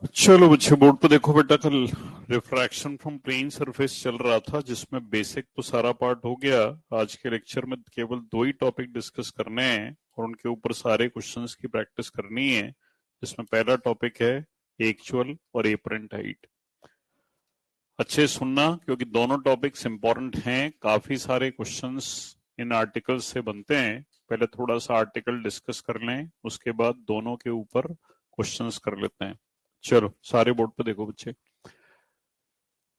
चलो बच्चे बोर्ड पे देखो बेटा, कल रिफ्रैक्शन फ्रॉम प्लेन सरफेस चल रहा था जिसमें बेसिक तो सारा पार्ट हो गया। आज के लेक्चर में केवल दो ही टॉपिक डिस्कस करने हैं और उनके ऊपर सारे क्वेश्चंस की प्रैक्टिस करनी है। जिसमें पहला टॉपिक है एक्चुअल और एपरेंट हाइट। अच्छे सुनना क्योंकि दोनों टॉपिक्स इंपॉर्टेंट हैं। काफी सारे क्वेश्चंस इन आर्टिकल्स से बनते हैं। पहले थोड़ा सा आर्टिकल डिस्कस कर लें, उसके बाद दोनों के ऊपर क्वेश्चंस कर लेते हैं। चलो सारे बोर्ड पे देखो बच्चे।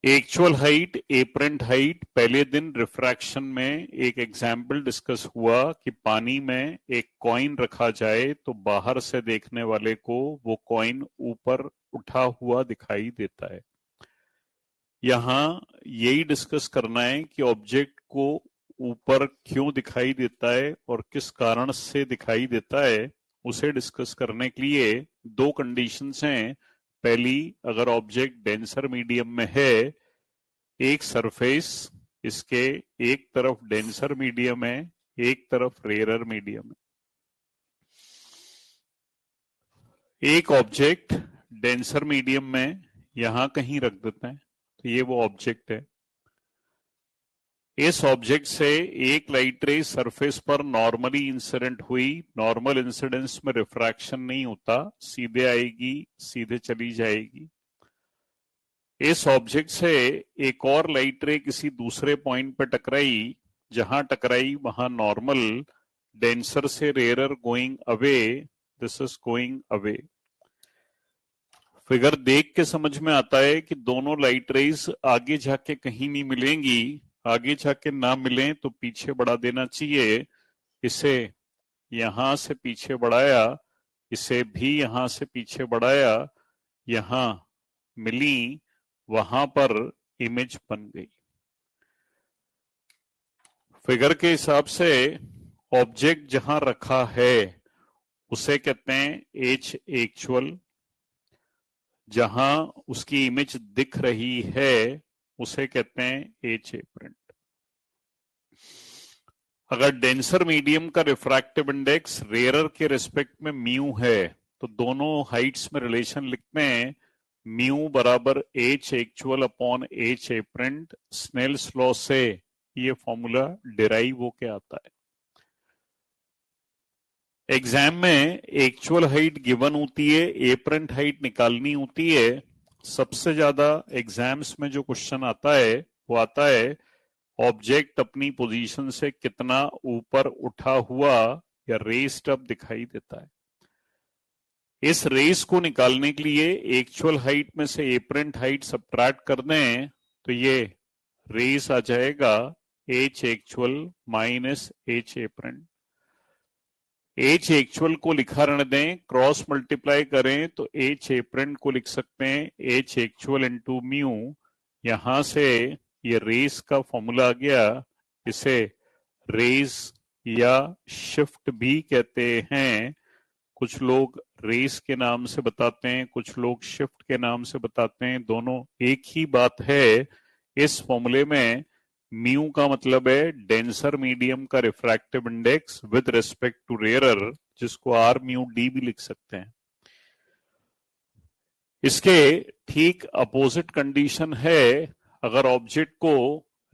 Actual height, apparent height. पहले दिन रिफ्रैक्शन में एक एग्जाम्पल डिस्कस हुआ कि पानी में एक कॉइन रखा जाए तो बाहर से देखने वाले को वो कॉइन ऊपर उठा हुआ दिखाई देता है। यहां यही डिस्कस करना है कि ऑब्जेक्ट को ऊपर क्यों दिखाई देता है और किस कारण से दिखाई देता है। उसे डिस्कस करने के लिए दो कंडीशंस हैं। पहली, अगर ऑब्जेक्ट डेंसर मीडियम में है, एक सरफेस इसके एक तरफ डेंसर मीडियम है, एक तरफ रेयरर मीडियम है। एक ऑब्जेक्ट डेंसर मीडियम में यहां कहीं रख देते हैं तो ये वो ऑब्जेक्ट है। इस ऑब्जेक्ट से एक लाइट रे सरफेस पर नॉर्मली इंसिडेंट हुई। नॉर्मल इंसिडेंस में रिफ्रैक्शन नहीं होता, सीधे आएगी सीधे चली जाएगी। इस ऑब्जेक्ट से एक और लाइट रे किसी दूसरे पॉइंट पर टकराई, जहां टकराई वहां नॉर्मल, डेंसर से rarer going away, this is going away. Figure देख के समझ में आता है कि दोनों लाइट रेज आगे जाके कहीं नहीं मिलेंगी। आगे जाके ना मिले तो पीछे बढ़ा देना चाहिए। इसे यहां से पीछे बढ़ाया, इसे भी यहां से पीछे बढ़ाया, यहां मिली, वहां पर इमेज बन गई। फिगर के हिसाब से ऑब्जेक्ट जहां रखा है उसे कहते हैं एच एक्चुअल, जहां उसकी इमेज दिख रही है उसे कहते हैं एच एपरेंट। अगर डेंसर मीडियम का रिफ्रैक्टिव इंडेक्स रेयरर के रेस्पेक्ट में म्यू है तो दोनों हाइट्स में रिलेशन लिखते हैं म्यू बराबर H actual upon H apparent. Snell's law से ये फॉर्मूला डिराइव होके आता है। एग्जाम में एक्चुअल हाइट गिवन होती है, एपरेंट हाइट निकालनी होती है। सबसे ज्यादा एग्जाम्स में जो क्वेश्चन आता है वो आता है ऑब्जेक्ट अपनी पोजीशन से कितना ऊपर उठा हुआ या रेस्ड अप दिखाई देता है। इस रेस को निकालने के लिए एक्चुअल हाइट में से एपरेंट हाइट सबट्रैक्ट कर दें तो ये रेस आ जाएगा H actual minus H apparent. H actual को लिखा रहने दें, क्रॉस मल्टीप्लाई करें तो एच एपरेंट को लिख सकते हैं एच एक्चुअल इंटू म्यू। यहां से ये रेस का फॉर्मूला आ गया। इसे रेस या शिफ्ट भी कहते हैं। कुछ लोग रेस के नाम से बताते हैं, कुछ लोग शिफ्ट के नाम से बताते हैं, दोनों एक ही बात है। इस फॉर्मूले में म्यू का मतलब है डेंसर मीडियम का refractive index with respect to rarer, जिसको आर म्यू डी भी लिख सकते हैं। इसके ठीक अपोजिट कंडीशन है, अगर ऑब्जेक्ट को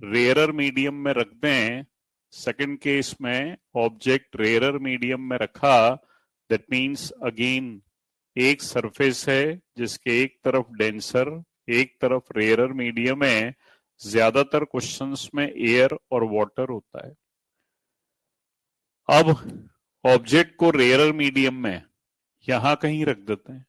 रेयरर मीडियम में रख दें। सेकंड केस में ऑब्जेक्ट रेयरर मीडियम में रखा, दैट मींस अगेन एक सरफेस है जिसके एक तरफ डेंसर एक तरफ रेयरर मीडियम है। ज्यादातर क्वेश्चंस में एयर और वाटर होता है। अब ऑब्जेक्ट को रेयरर मीडियम में यहां कहीं रख देते हैं।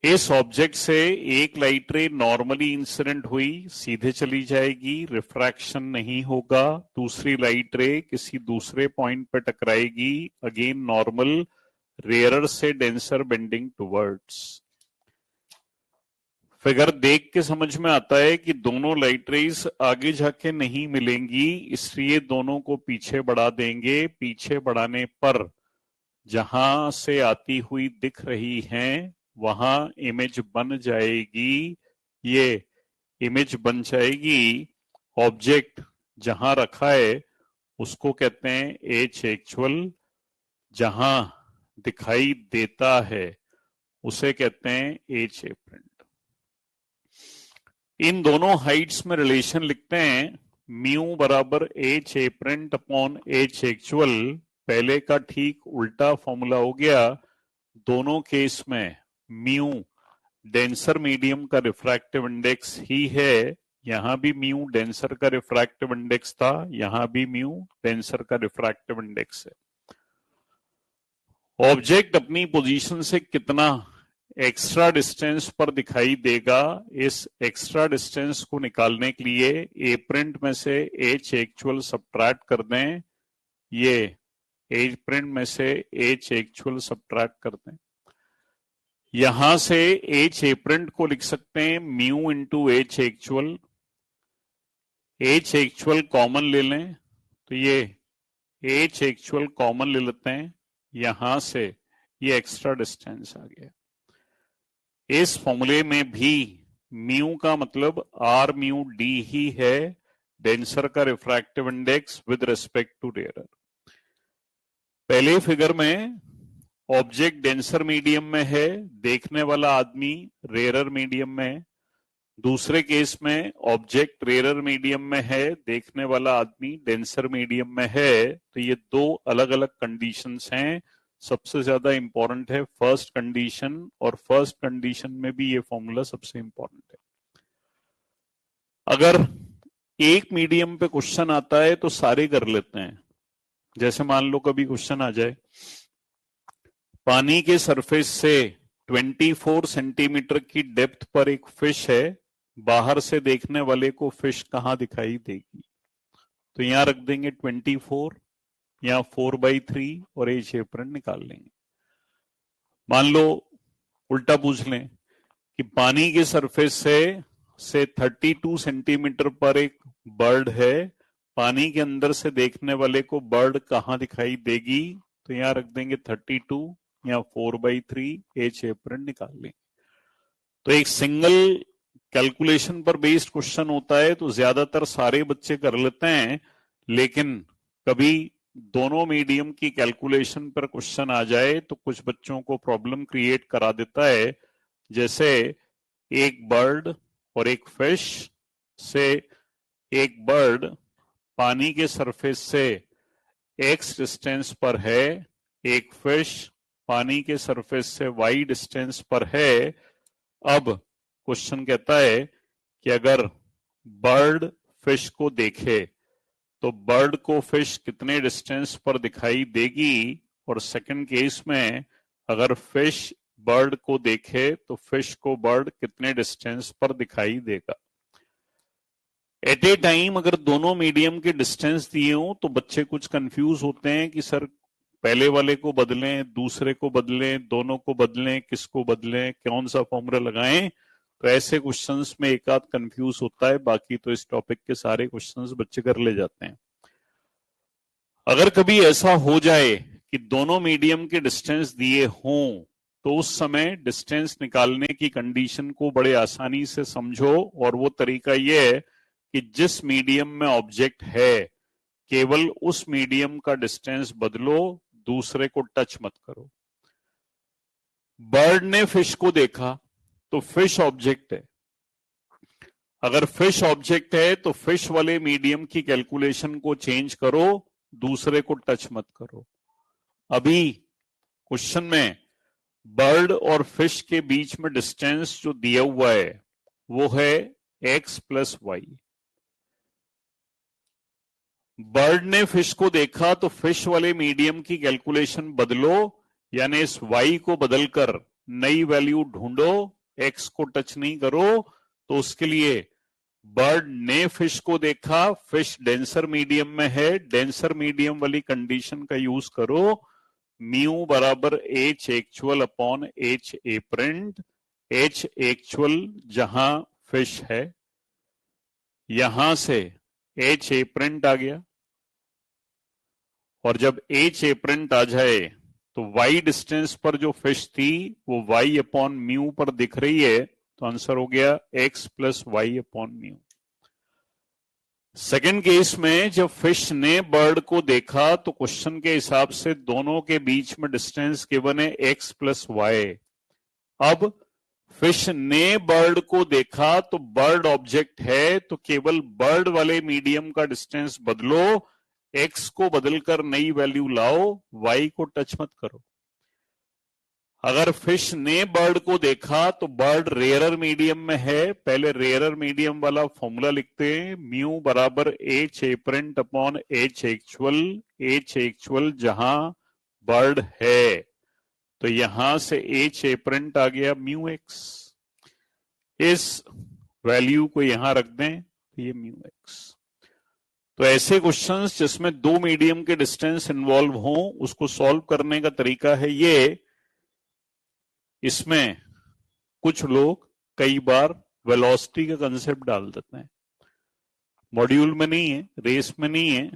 इस ऑब्जेक्ट से एक लाइट रे नॉर्मली इंसिडेंट हुई, सीधे चली जाएगी, रिफ्रैक्शन नहीं होगा। दूसरी लाइट रे किसी दूसरे पॉइंट पर टकराएगी, अगेन नॉर्मल, रेयरर से डेंसर बेंडिंग टुवर्ड्स। फिगर देख के समझ में आता है कि दोनों लाइट रेज आगे जाके नहीं मिलेंगी, इसलिए दोनों को पीछे बढ़ा देंगे। पीछे बढ़ाने पर जहां से आती हुई दिख रही हैं वहां इमेज बन जाएगी। ये इमेज बन जाएगी। ऑब्जेक्ट जहां रखा है उसको कहते हैं एच एक्चुअल, जहां दिखाई देता है उसे कहते हैं एच एपरेंट। इन दोनों हाइट्स में रिलेशन लिखते हैं म्यू बराबर H apparent upon H actual. पहले का ठीक उल्टा फॉर्मूला हो गया। दोनों केस में म्यू डेंसर मीडियम का रिफ्रैक्टिव इंडेक्स ही है। यहां भी म्यू डेंसर का रिफ्रैक्टिव इंडेक्स था, यहां भी म्यू डेंसर का रिफ्रैक्टिव इंडेक्स है। ऑब्जेक्ट अपनी पोजीशन से कितना एक्स्ट्रा डिस्टेंस पर दिखाई देगा, इस एक्स्ट्रा डिस्टेंस को निकालने के लिए एपरेंट में से एच एक्चुअल सब्ट्रैक्ट कर दें। ये एपरेंट में से एच एक्चुअल सब्ट्रैक्ट कर दें। यहां से एच एपरेंट को लिख सकते हैं mu into H actual. H actual common ले लें तो ये एच एक्चुअल कॉमन ले लेते हैं। यहां से ये एक्स्ट्रा डिस्टेंस आ गया। इस फॉर्मूले में भी म्यू का मतलब आर म्यू डी ही है, डेंसर का refractive index with respect to rare. पहले फिगर में ऑब्जेक्ट डेंसर मीडियम में है, देखने वाला आदमी रेयर मीडियम में। दूसरे केस में ऑब्जेक्ट रेयर मीडियम में है, देखने वाला आदमी डेंसर मीडियम में है। तो ये दो अलग अलग कंडीशंस हैं। सबसे ज्यादा इंपॉर्टेंट है फर्स्ट कंडीशन, और फर्स्ट कंडीशन में भी ये फॉर्मूला सबसे इंपॉर्टेंट है। अगर एक मीडियम पे क्वेश्चन आता है तो सारे कर लेते हैं। जैसे मान लो कभी क्वेश्चन आ जाए, पानी के सरफेस से 24 सेंटीमीटर की डेप्थ पर एक फिश है, बाहर से देखने वाले को फिश कहां दिखाई देगी? तो यहां रख देंगे 24, यहां 4/3 और एच एपरेंट निकाल लेंगे। मान लो उल्टा पूछ लें कि पानी के सरफेस से 32 सेंटीमीटर पर एक बर्ड है, पानी के अंदर से देखने वाले को बर्ड कहां दिखाई देगी? तो यहां रख देंगे 32, यहां 4/3 एच एपरेंट निकाल लेंगे। तो एक सिंगल कैलकुलेशन पर बेस्ड क्वेश्चन होता है तो ज्यादातर सारे बच्चे कर लेते हैं, लेकिन कभी दोनों मीडियम की कैलकुलेशन पर क्वेश्चन आ जाए तो कुछ बच्चों को प्रॉब्लम क्रिएट करा देता है। जैसे एक बर्ड और एक फिश से, एक बर्ड पानी के सरफेस से x डिस्टेंस पर है, एक फिश पानी के सरफेस से y डिस्टेंस पर है। अब क्वेश्चन कहता है कि अगर बर्ड फिश को देखे तो बर्ड को फिश कितने डिस्टेंस पर दिखाई देगी, और सेकंड केस में अगर फिश बर्ड को देखे तो फिश को बर्ड कितने डिस्टेंस पर दिखाई देगा। एट ए टाइम अगर दोनों मीडियम के डिस्टेंस दिए हो तो बच्चे कुछ कंफ्यूज होते हैं कि सर पहले वाले को बदलें, दूसरे को बदलें, दोनों को बदलें, किसको बदलें, कौन सा फॉर्मूला लगाएं। तो ऐसे क्वेश्चंस में एक आध कंफ्यूज होता है, बाकी तो इस टॉपिक के सारे क्वेश्चंस बच्चे कर ले जाते हैं। अगर कभी ऐसा हो जाए कि दोनों मीडियम के डिस्टेंस दिए हों तो उस समय डिस्टेंस निकालने की कंडीशन को बड़े आसानी से समझो, और वो तरीका यह है कि जिस मीडियम में ऑब्जेक्ट है केवल उस मीडियम का डिस्टेंस बदलो, दूसरे को टच मत करो। बर्ड ने फिश को देखा तो फिश ऑब्जेक्ट है। अगर फिश ऑब्जेक्ट है तो फिश वाले मीडियम की कैलकुलेशन को चेंज करो, दूसरे को टच मत करो। अभी क्वेश्चन में बर्ड और फिश के बीच में डिस्टेंस जो दिया हुआ है वो है x + y। बर्ड ने फिश को देखा तो फिश वाले मीडियम की कैलकुलेशन बदलो, यानी इस y को बदलकर नई वैल्यू ढूंढो, x को टच नहीं करो। तो उसके लिए बर्ड ने फिश को देखा, फिश डेंसर मीडियम में है, डेंसर मीडियम वाली कंडीशन का यूज करो। म्यू बराबर H actual upon H apparent. H actual जहां फिश है, यहां से एच एपरेंट आ गया, और जब एच एपरेंट आ जाए तो y डिस्टेंस पर जो फिश थी वो y अपॉन म्यू पर दिख रही है, तो आंसर हो गया x + y upon mu. Second case में जब फिश ने बर्ड को देखा तो क्वेश्चन के हिसाब से दोनों के बीच में डिस्टेंस गिवन है x + y। अब फिश ने बर्ड को देखा तो बर्ड ऑब्जेक्ट है, तो केवल बर्ड वाले मीडियम का डिस्टेंस बदलो, एक्स को बदलकर नई वैल्यू लाओ, वाई को टच मत करो। अगर फिश ने बर्ड को देखा तो बर्ड रेयरर मीडियम में है, पहले रेयरर मीडियम वाला फॉर्मूला लिखते हैं, म्यू बराबर H apparent upon H actual जहां बर्ड है, तो यहां से एच एपरेंट आ गया म्यू एक्स, इस वैल्यू को यहां रख दें तो ये म्यू एक्स। तो ऐसे क्वेश्चंस जिसमें दो मीडियम के डिस्टेंस इन्वॉल्व हो उसको सॉल्व करने का तरीका है ये। इसमें कुछ लोग कई बार वेलोसिटी का कंसेप्ट डाल देते हैं, मॉड्यूल में नहीं है, रेस में नहीं है,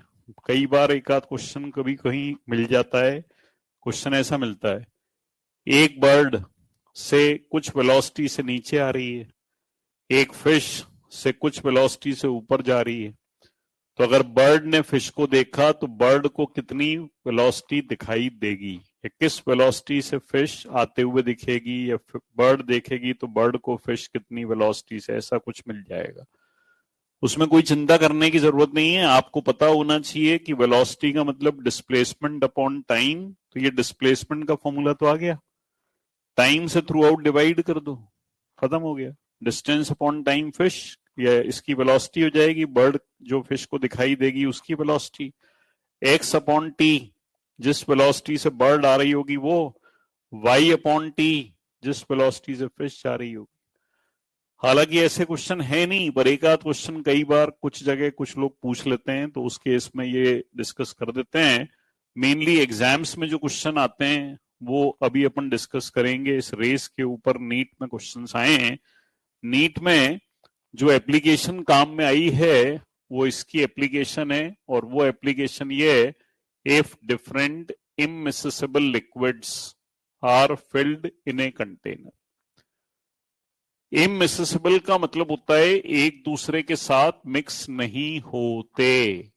कई बार एक आध क्वेश्चन कभी कहीं मिल जाता है। क्वेश्चन ऐसा मिलता है, एक बर्ड से कुछ वेलोसिटी से नीचे आ रही है, एक फिश से कुछ वेलोसिटी से ऊपर जा रही है, तो अगर बर्ड ने फिश को देखा तो बर्ड को कितनी वेलोसिटी दिखाई देगी, या किस वेलोसिटी से फिश आते हुए दिखेगी, या बर्ड देखेगी तो बर्ड को फिश कितनी वेलोसिटी से, ऐसा कुछ मिल जाएगा। उसमें कोई चिंता करने की जरूरत नहीं है, आपको पता होना चाहिए कि वेलोसिटी का मतलब डिस्प्लेसमेंट अपॉन टाइम, तो ये डिस्प्लेसमेंट का फॉर्मूला तो आ गया, टाइम से थ्रू आउट डिवाइड कर दो, खत्म हो गया, डिस्टेंस अपॉन टाइम फिश, या इसकी वेलोसिटी हो जाएगी, बर्ड जो फिश को दिखाई देगी उसकी वेलोसिटी, एक्स अपॉन टी जिस वेलोसिटी से बर्ड आ रही होगी वो, वाई अपॉन टी जिस वेलोसिटी से फिश जा रही होगी। हालांकि ऐसे क्वेश्चन है नहीं, पर एक आध क्वेश्चन कई बार कुछ जगह कुछ लोग पूछ लेते हैं, तो उस केस में ये डिस्कस कर देते हैं। मेनली एग्जाम्स में जो क्वेश्चन आते हैं वो अभी अपन डिस्कस करेंगे। इस रेस के ऊपर नीट में क्वेश्चंस आए हैं, नीट में जो एप्लीकेशन काम में आई है वो इसकी एप्लीकेशन है, और वो एप्लीकेशन ये है, if different immiscible liquids are filled in a container. Immiscible का मतलब होता है एक दूसरे के साथ मिक्स नहीं होते।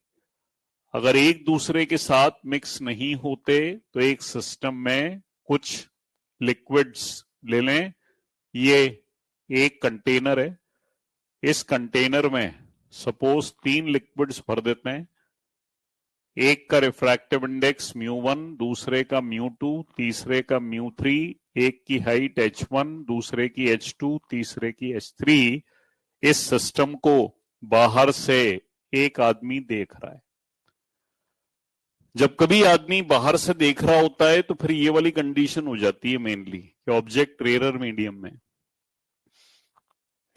अगर एक दूसरे के साथ मिक्स नहीं होते तो एक सिस्टम में कुछ लिक्विड्स ले लें, ये एक कंटेनर है, इस कंटेनर में सपोज 3 लिक्विड्स भर देते हैं, एक का रिफ्रैक्टिव इंडेक्स μ1, दूसरे का μ2, तीसरे का μ3, एक की हाइट h1, दूसरे की h2, तीसरे की h3। इस सिस्टम को बाहर से एक आदमी देख रहा है। जब कभी आदमी बाहर से देख रहा होता है तो फिर ये वाली कंडीशन हो जाती है मेनली कि ऑब्जेक्ट रेयरर मीडियम में।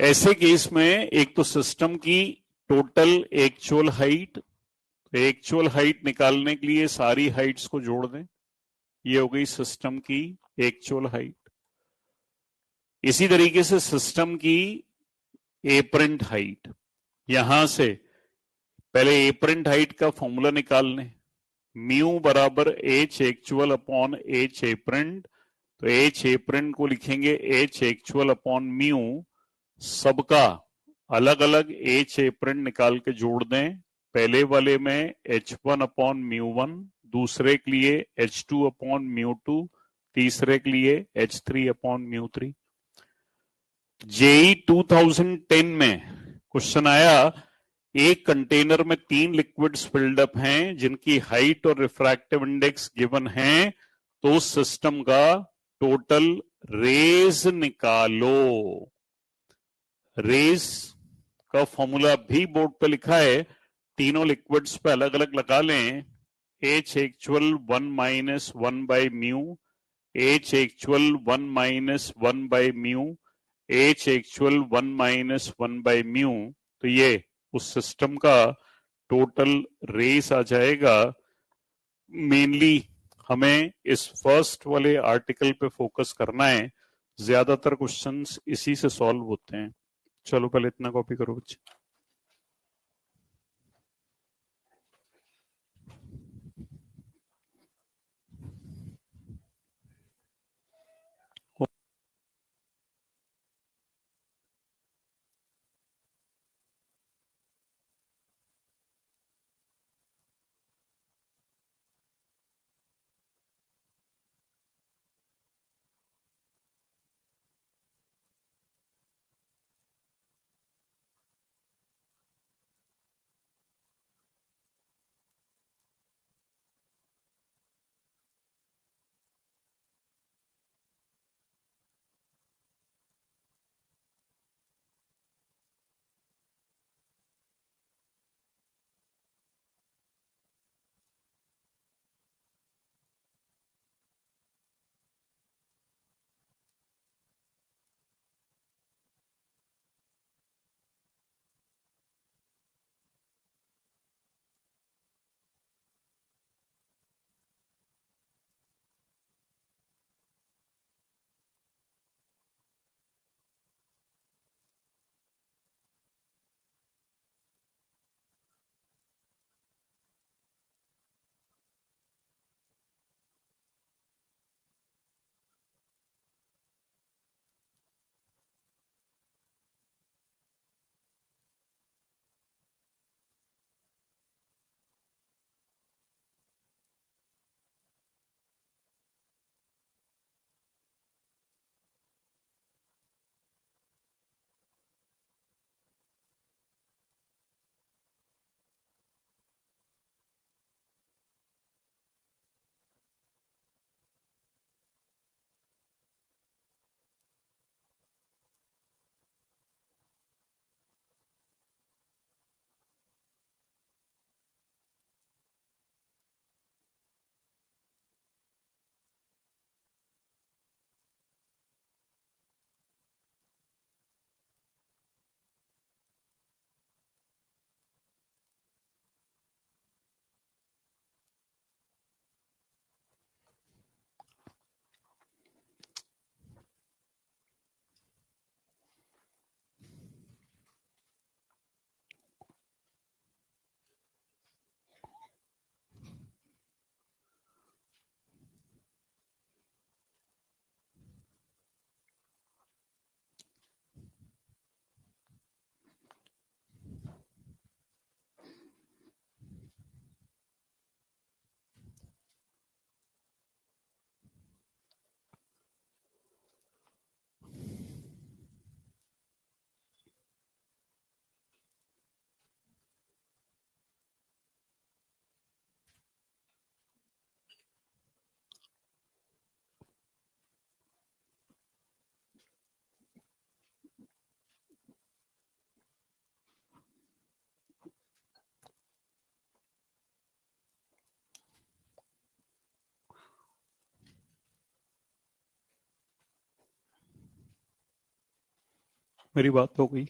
ऐसे केस में एक तो सिस्टम की total actual height, actual height निकालने के लिए सारी हाइट्स को जोड़ दें, ये हो गई सिस्टम की एक्चुअल हाइट। इसी तरीके से सिस्टम की एपरेंट हाइट, यहां से पहले एपरेंट हाइट का फॉर्मूला निकाल लें, म्यू बराबर H actual upon H apparent, तो एच एपरेंट को लिखेंगे एच एक्चुअल अपॉन म्यू, सबका अलग अलग एच एपरेंट निकाल के जोड़ दें, पहले वाले में h1 अपॉन म्यू1, दूसरे के लिए h2 अपॉन म्यू2, तीसरे के लिए h3 अपॉन म्यू3। जेई 2010 में क्वेश्चन आया, एक कंटेनर में 3 लिक्विड्स फिल्ड अप हैं जिनकी हाइट और रिफ्रैक्टिव इंडेक्स गिवन है, तो उस सिस्टम का टोटल रेज निकालो। रेज का फॉर्मूला भी बोर्ड पे लिखा है, तीनों लिक्विड्स पे अलग अलग लगा लें, H actual 1 minus 1 by mu, H actual 1 minus 1 by mu, H actual 1 minus 1 by mu, तो ये उस सिस्टम का टोटल रेस आ जाएगा। मेनली हमें इस फर्स्ट वाले आर्टिकल पे फोकस करना है, ज्यादातर क्वेश्चंस इसी से सॉल्व होते हैं। चलो पहले इतना कॉपी करो बच्चे। मेरी बात हो गई।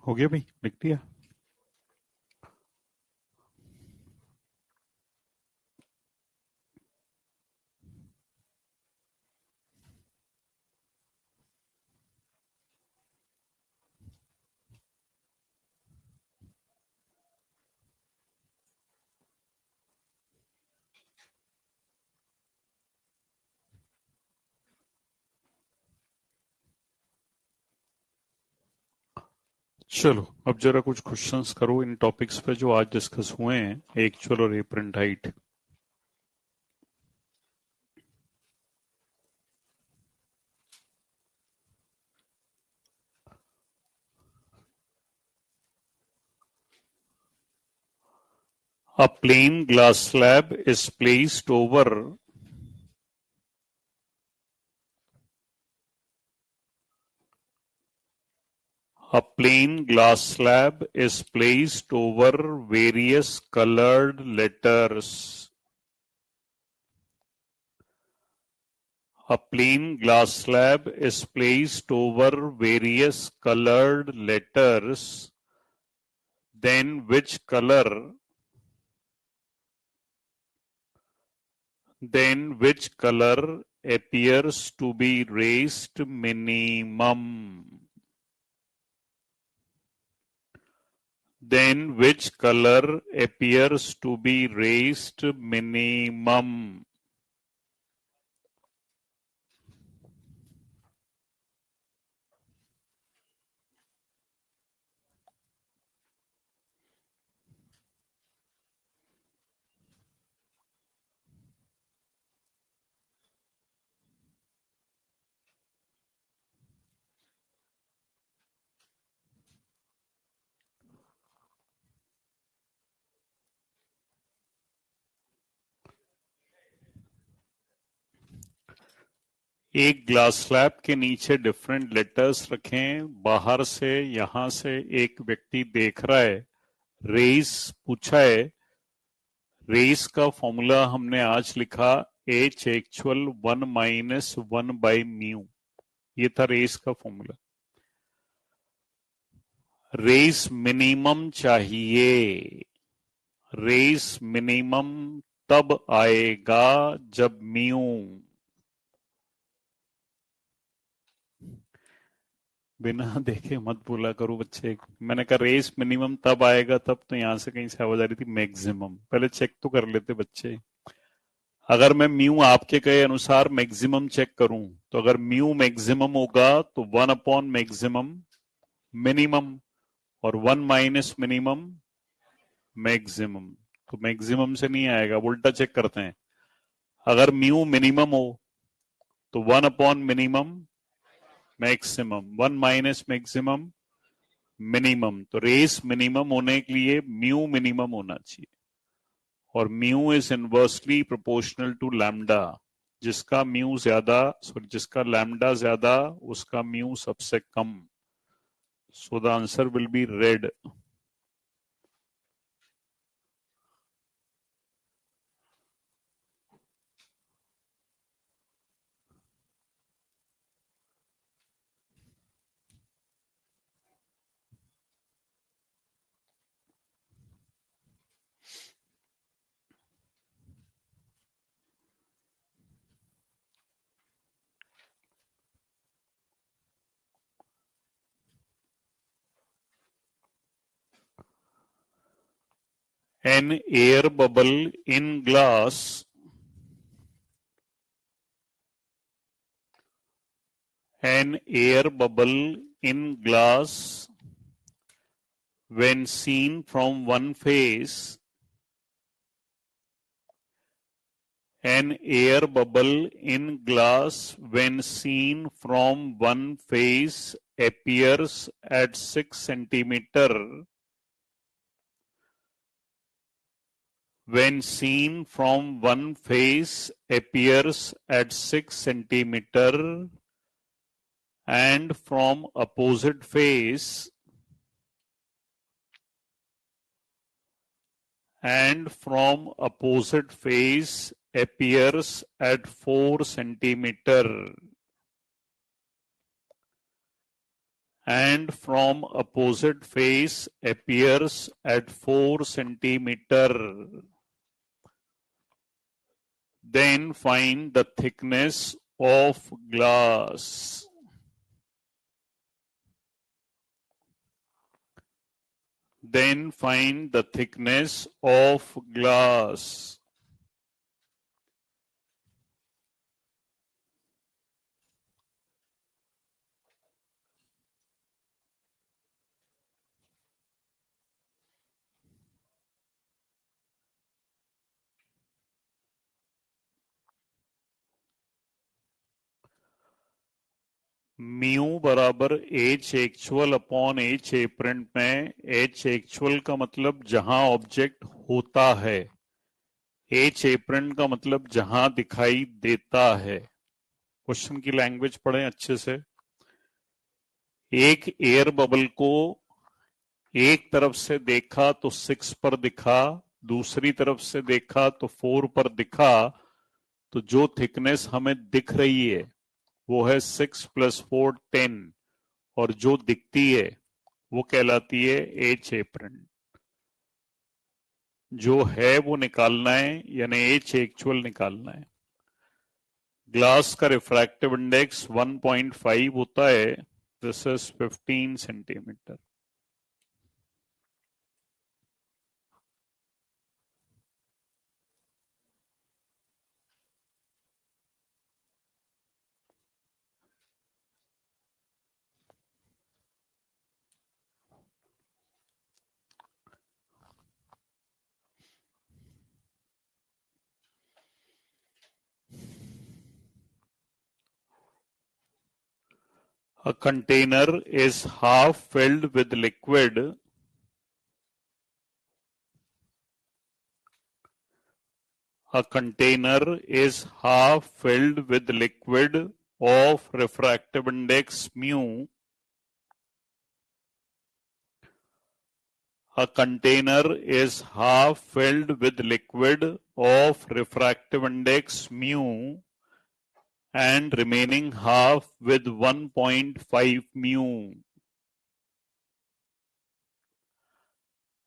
हो गया भाई, लिख दिया। चलो अब जरा कुछ क्वेश्चंस करो इन टॉपिक्स पे जो आज डिस्कस हुए हैं, एक्चुअल और apparent height. A plain glass slab is placed over a plain glass slab is placed over various colored letters. A plain glass slab is placed over various colored letters. Then which color appears to be raised minimum? Then which color appears to be raised minimum? एक glass slab के नीचे different letters रखें, बाहर से यहां से एक व्यक्ति देख रहा है, रेस पूछा है। रेस का फॉर्मूला हमने आज लिखा एच एक्चुअल 1-1/μ, ये था रेस का फॉर्मूला। रेस मिनिमम चाहिए, रेस मिनिमम तब आएगा जब म्यू, बिना देखे मत बोला करो बच्चे। मैंने कहा रेस मिनिमम तब आएगा तब, तो यहां से कहीं से आवाज आ रही थी मैक्सिमम। पहले चेक तो कर लेते बच्चे। अगर मैं म्यू आपके कहे अनुसार मैक्सिमम चेक करूं, तो अगर म्यू मैक्सिमम होगा तो 1/मैक्सिमम मिनिमम, और 1 - मिनिमम मैक्सिमम। तो मैक्सिमम से नहीं आएगा, उल्टा चेक करते हैं। अगर म्यू मिनिमम हो तो 1/मिनिमम मैक्सिमम, 1 - मैक्सिमम मिनिमम। तो रेस मिनिमम होने के लिए म्यू मिनिमम होना चाहिए, और mu is inversely proportional to lambda. जिसका म्यू ज्यादा, सॉरी जिसका लैम्डा ज्यादा, उसका म्यू सबसे कम। So the answer will be red. An air bubble in glass, an air bubble in glass when seen from one face, an air bubble in glass when seen from one face appears at 6 centimeter. When seen from one face appears at 6 centimeter, and from opposite face appears at 4 centimeter. and from opposite face appears at 4 centimeter. Then find the thickness of glass. Then find the thickness of glass. Mu बराबर H actual upon H apparent में H actual का मतलब जहां object होता है, H apparent का मतलब जहां दिखाई देता है। क्वेश्चन की लैंग्वेज पढ़ें अच्छे से। एक एयर बबल को एक तरफ से देखा तो 6 पर दिखा, दूसरी तरफ से देखा तो 4 पर दिखा, तो जो थिकनेस हमें दिख रही है वो है 6 + 4 10, और जो दिखती है वो कहलाती है एच एपरेंट। जो है वो निकालना है, यानी एच एक्चुअल निकालना है। ग्लास का रिफ्रैक्टिव इंडेक्स 1.5 होता है, this is 15 centimetre. A container is half filled with liquid. A container is half filled with liquid of refractive index mu. A container is half filled with liquid of refractive index mu and remaining half with 1.5 mu.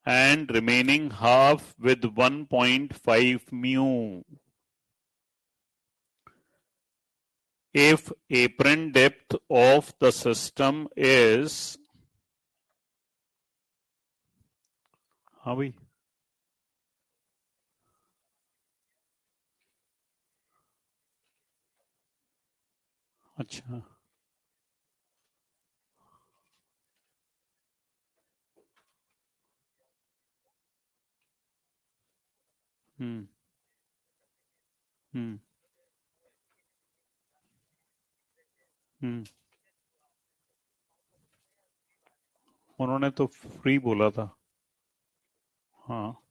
And remaining half with 1.5 mu. If apparent depth of the system is, हाँ भाई, अच्छा, हम्म हम्म हम्म उन्होंने तो free बोला था। हाँ,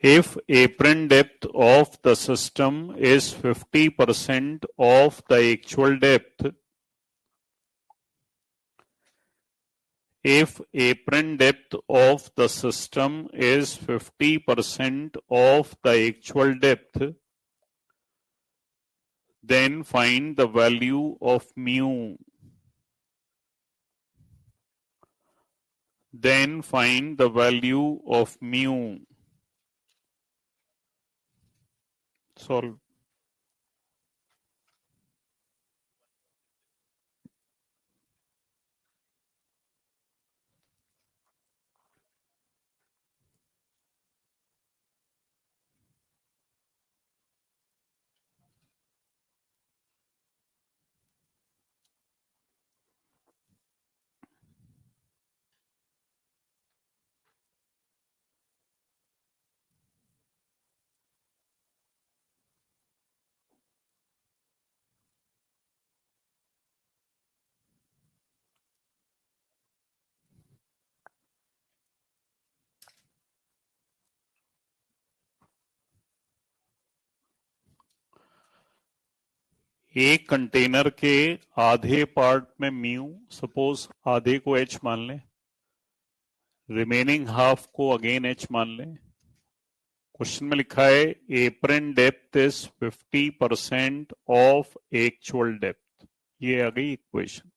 if apparent depth of the system is 50% of the actual depth, if apparent depth of the system is 50% of the actual depth, then find the value of mu. Then find the value of mu. Solve. एक container के आधे part में mu, suppose आधे को H मान लें, remaining half को again H मान लें। क्वेश्चन में लिखा है apron depth is 50% of actual depth. ये आ गई इक्वेशन।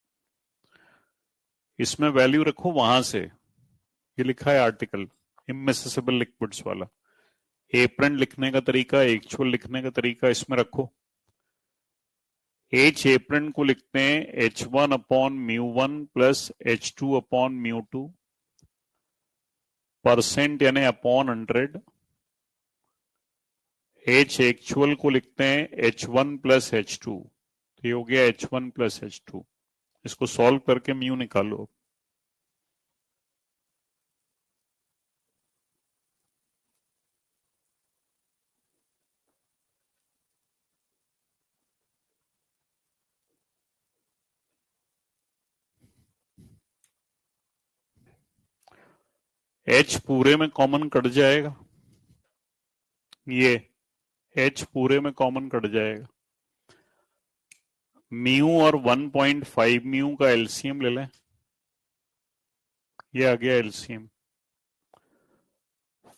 इसमें वैल्यू रखो वहां से, ये लिखा है आर्टिकल इमिसिबल लिक्विड्स वाला। एप्रन लिखने का तरीका, एक्चुअल लिखने का तरीका इसमें रखो। एच एप्रन को लिखते हैं H1/μ1 प्लस H2/μ2, परसेंट यानी अपॉन 100। एच एक्चुअल को लिखते हैं H1 प्लस H2, तो ये हो गया H1 प्लस H2। इसको सॉल्व करके म्यू निकालो। H पूरे में कॉमन कट जाएगा, ये H पूरे में कॉमन कट जाएगा। म्यू और 1.5 म्यू का एलसीएम ले लें, ये आ गया एलसीएम।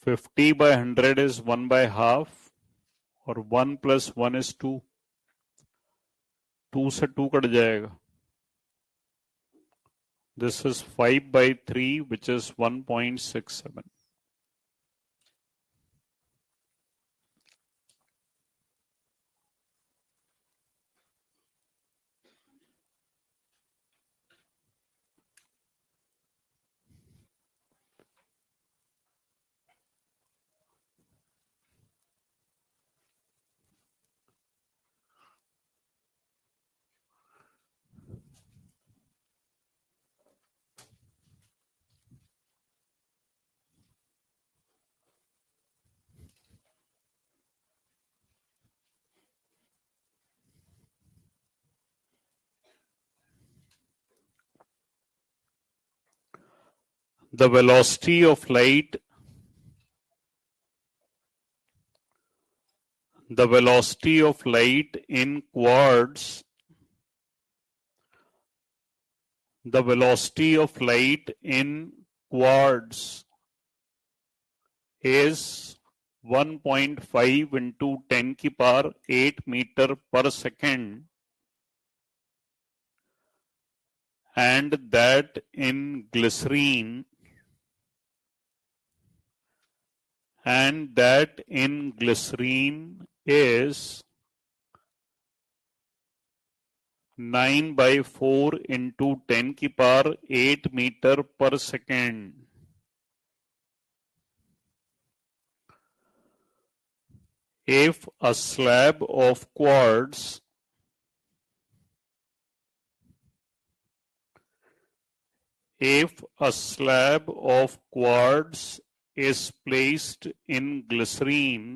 50/100 इज 1/2 और 1 प्लस 1 इज 2, 2 से 2 कट जाएगा। This is 5/3 which is 1.67। The velocity of light, the velocity of light in quartz, the velocity of light in quartz is 1.5 into 10 की power 8 meter per second, and that in glycerine is 9/4 into 10 की power 8 meter per second. If a slab of quartz is placed in glycerine,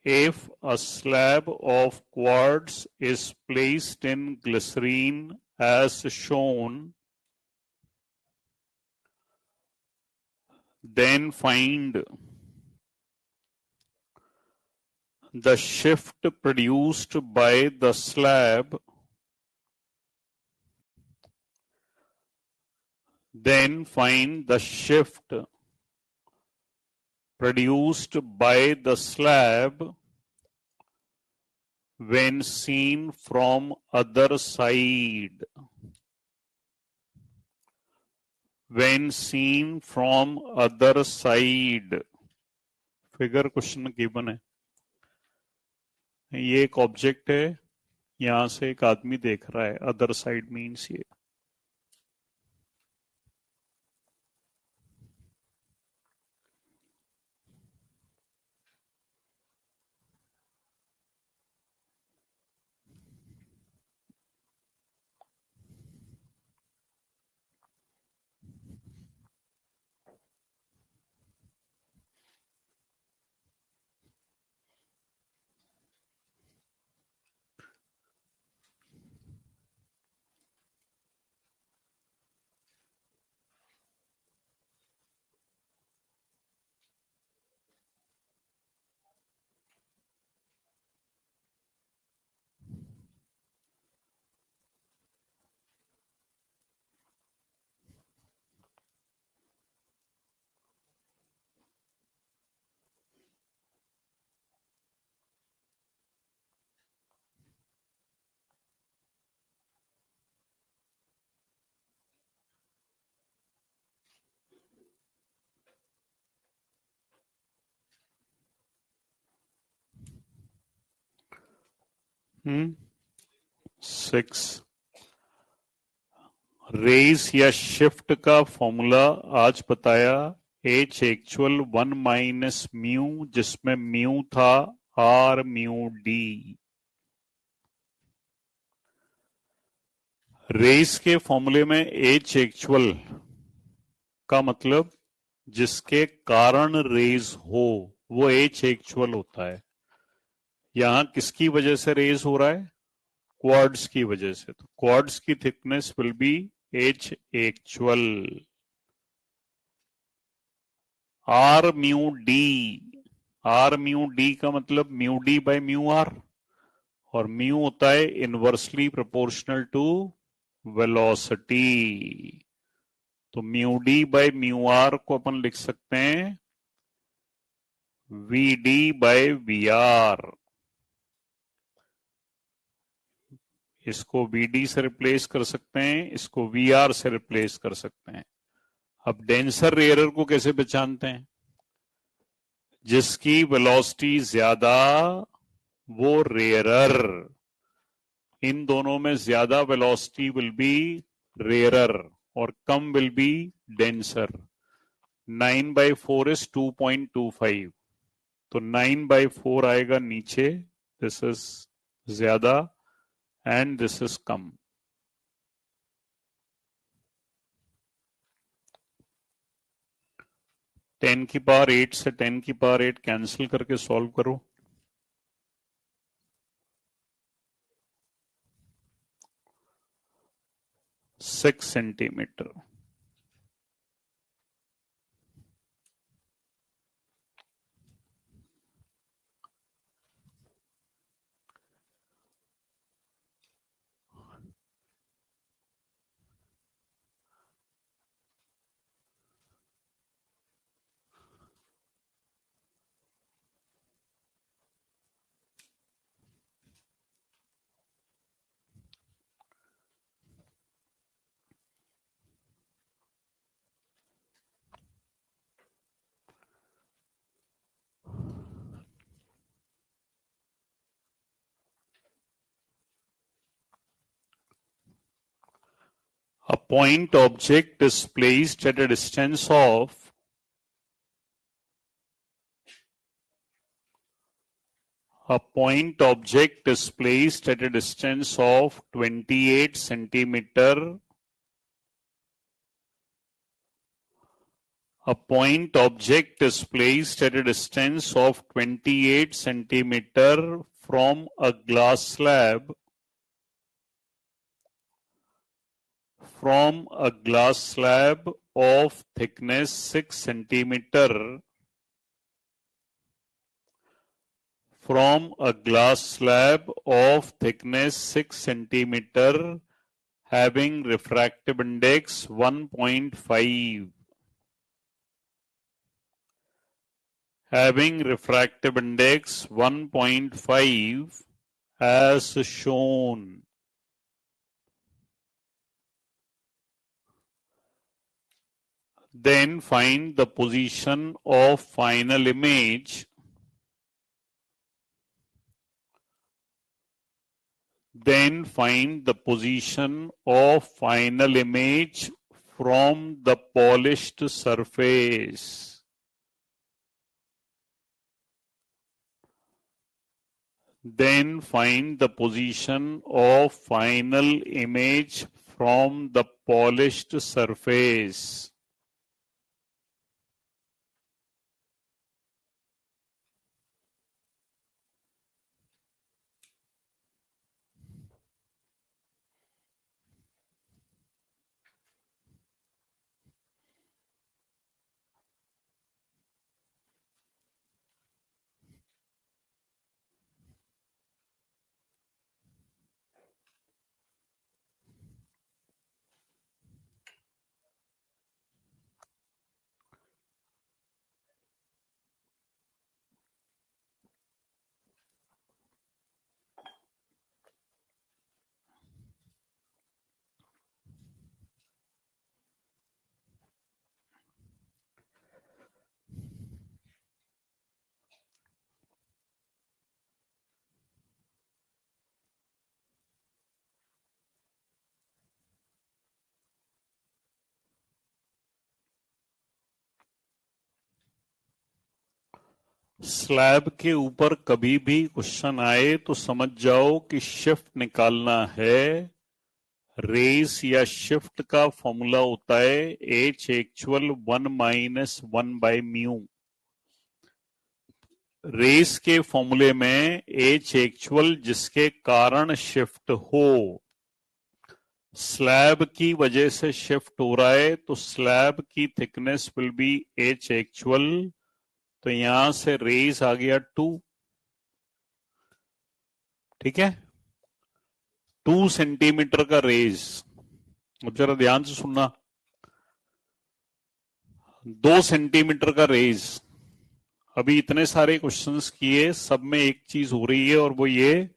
if a slab of quartz is placed in glycerine as shown, then find the shift produced by the slab, then find the shift produced by the slab when seen from other side. When seen from other side. Figure question में given है, ये एक object है, यहां से एक आदमी देख रहा है, अदर साइड मीन्स ये। 6 रेस या शिफ्ट का फॉर्मूला आज बताया, एच एक्चुअल 1 - म्यू, जिसमें म्यू था r μ d। रेस के फॉर्मूले में एच एक्चुअल का मतलब जिसके कारण रेज हो वो एच एक्चुअल होता है। यहां किसकी वजह से रेज हो रहा है? क्वाड्स की वजह से। तो क्वाड्स की thickness will be H actual. r μ d का मतलब μ/μr, और म्यू होता है इनवर्सली प्रोपोर्शनल टू वेलोसिटी। तो μd/μr को अपन लिख सकते हैं vd/vr। इसको vd से रिप्लेस कर सकते हैं, इसको vr से रिप्लेस कर सकते हैं। अब डेंसर रेयरर को कैसे पहचानते हैं? जिसकी वेलोसिटी ज्यादा वो रेयरर। इन दोनों में ज्यादा वेलोसिटी विल बी रेयरर और come will be denser. 9/4 is 2.25, तो 9/4 आएगा नीचे, दिस इज ज्यादा and this is come. Ten की पावर 8 से 10 की पावर 8 कैंसिल करके सॉल्व करो। 6 centimetre. A point object is placed at a distance of a point object is placed at a distance of 28 centimeter. A point object is placed at a distance of 28 centimeter from a glass slab of thickness 6 centimeter from a glass slab of thickness 6 centimeter having refractive index 1.5. Having refractive index 1.5 as shown. Then find the position of final image. Then find the position of final image from the polished surface. Then find the position of final image from the polished surface. Slab के ऊपर कभी भी question आए तो समझ जाओ कि shift निकालना है। रेस या शिफ्ट का फॉर्मूला होता है एच एक्चुअल 1-1/म्यू। रेस के फॉर्मूले में एच एक्चुअल जिसके कारण शिफ्ट हो, स्लैब की वजह से शिफ्ट हो रहा है तो स्लैब की thickness will be H actual. तो यहां से रेस आ गया 2। ठीक है, 2 सेंटीमीटर का रेस। अब जरा ध्यान से सुनना, 2 सेंटीमीटर का रेस। अभी इतने सारे क्वेश्चंस किए, सब में एक चीज हो रही है और वो ये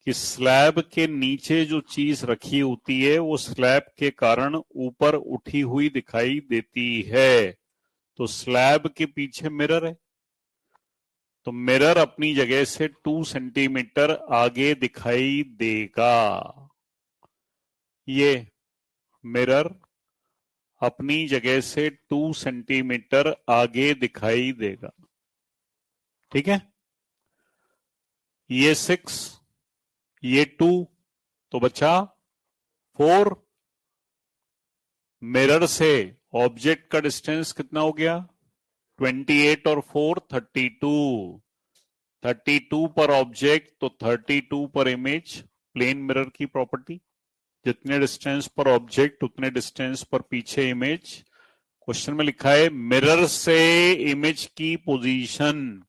कि स्लैब के नीचे जो चीज रखी होती है वो स्लैब के कारण ऊपर उठी हुई दिखाई देती है। तो स्लैब के पीछे मिरर है, तो मिरर अपनी जगह से 2 सेंटीमीटर आगे दिखाई देगा। ये मिरर अपनी जगह से 2 सेंटीमीटर आगे दिखाई देगा। ठीक है, ये 6, ये 2, तो बचा 4। मिरर से ऑब्जेक्ट का डिस्टेंस कितना हो गया? 28 और 4 32। 32 पर ऑब्जेक्ट तो 32 पर इमेज, प्लेन मिरर की प्रॉपर्टी। जितने डिस्टेंस पर ऑब्जेक्ट उतने डिस्टेंस पर पीछे इमेज। क्वेश्चन में लिखा है मिरर से इमेज की पोजीशन।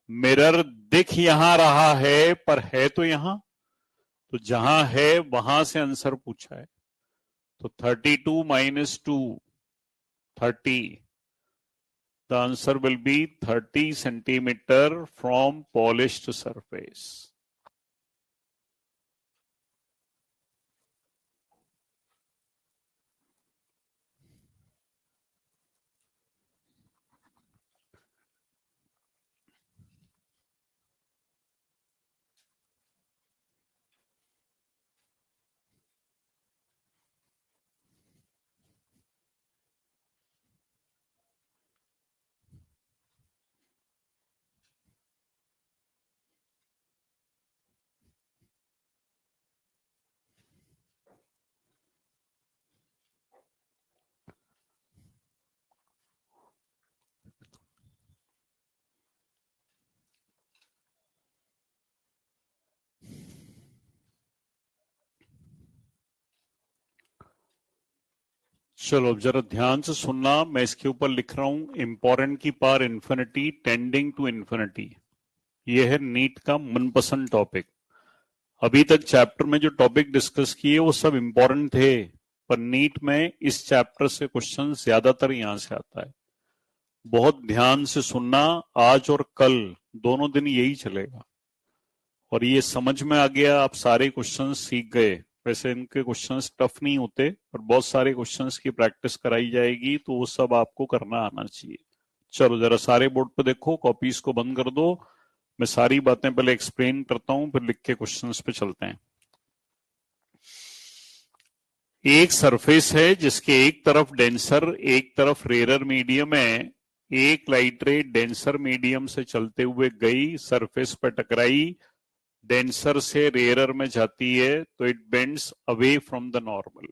मिरर दिख यहां रहा है पर है तो यहां, तो जहां है वहां से आंसर पूछा है। तो 32 - 2 30। The answer will be 30 centimeter from polished surface. चलो अब जरा ध्यान से सुनना, मैं इसके ऊपर लिख रहा हूं इंपॉर्टेंट की power infinity tending to infinity. यह है नीट का मनपसंद टॉपिक। अभी तक चैप्टर में जो टॉपिक डिस्कस किए वो सब इंपॉर्टेंट थे, पर नीट में इस चैप्टर से क्वेश्चन ज्यादातर यहां से आता है। बहुत ध्यान से सुनना, आज और कल दोनों दिन यही चलेगा। और ये समझ में आ गया, आप सारे क्वेश्चंस सीख गए। वैसे इनके क्वेश्चंस टफ नहीं होते, पर बहुत सारे क्वेश्चंस की प्रैक्टिस कराई जाएगी तो वो सब आपको करना आना चाहिए। चलो जरा सारे बोर्ड पे देखो, कॉपीज को बंद कर दो। मैं सारी बातें पहले एक्सप्लेन करता हूं, फिर लिख के क्वेश्चंस पे चलते हैं। एक सरफेस है जिसके एक तरफ डेंसर एक तरफ रेयर मीडियम है। एक लाइट रे डेंसर मीडियम से चलते हुए गई, सरफेस पर टकराई, डेंसर से रेयरर में जाती है तो it bends away from the normal.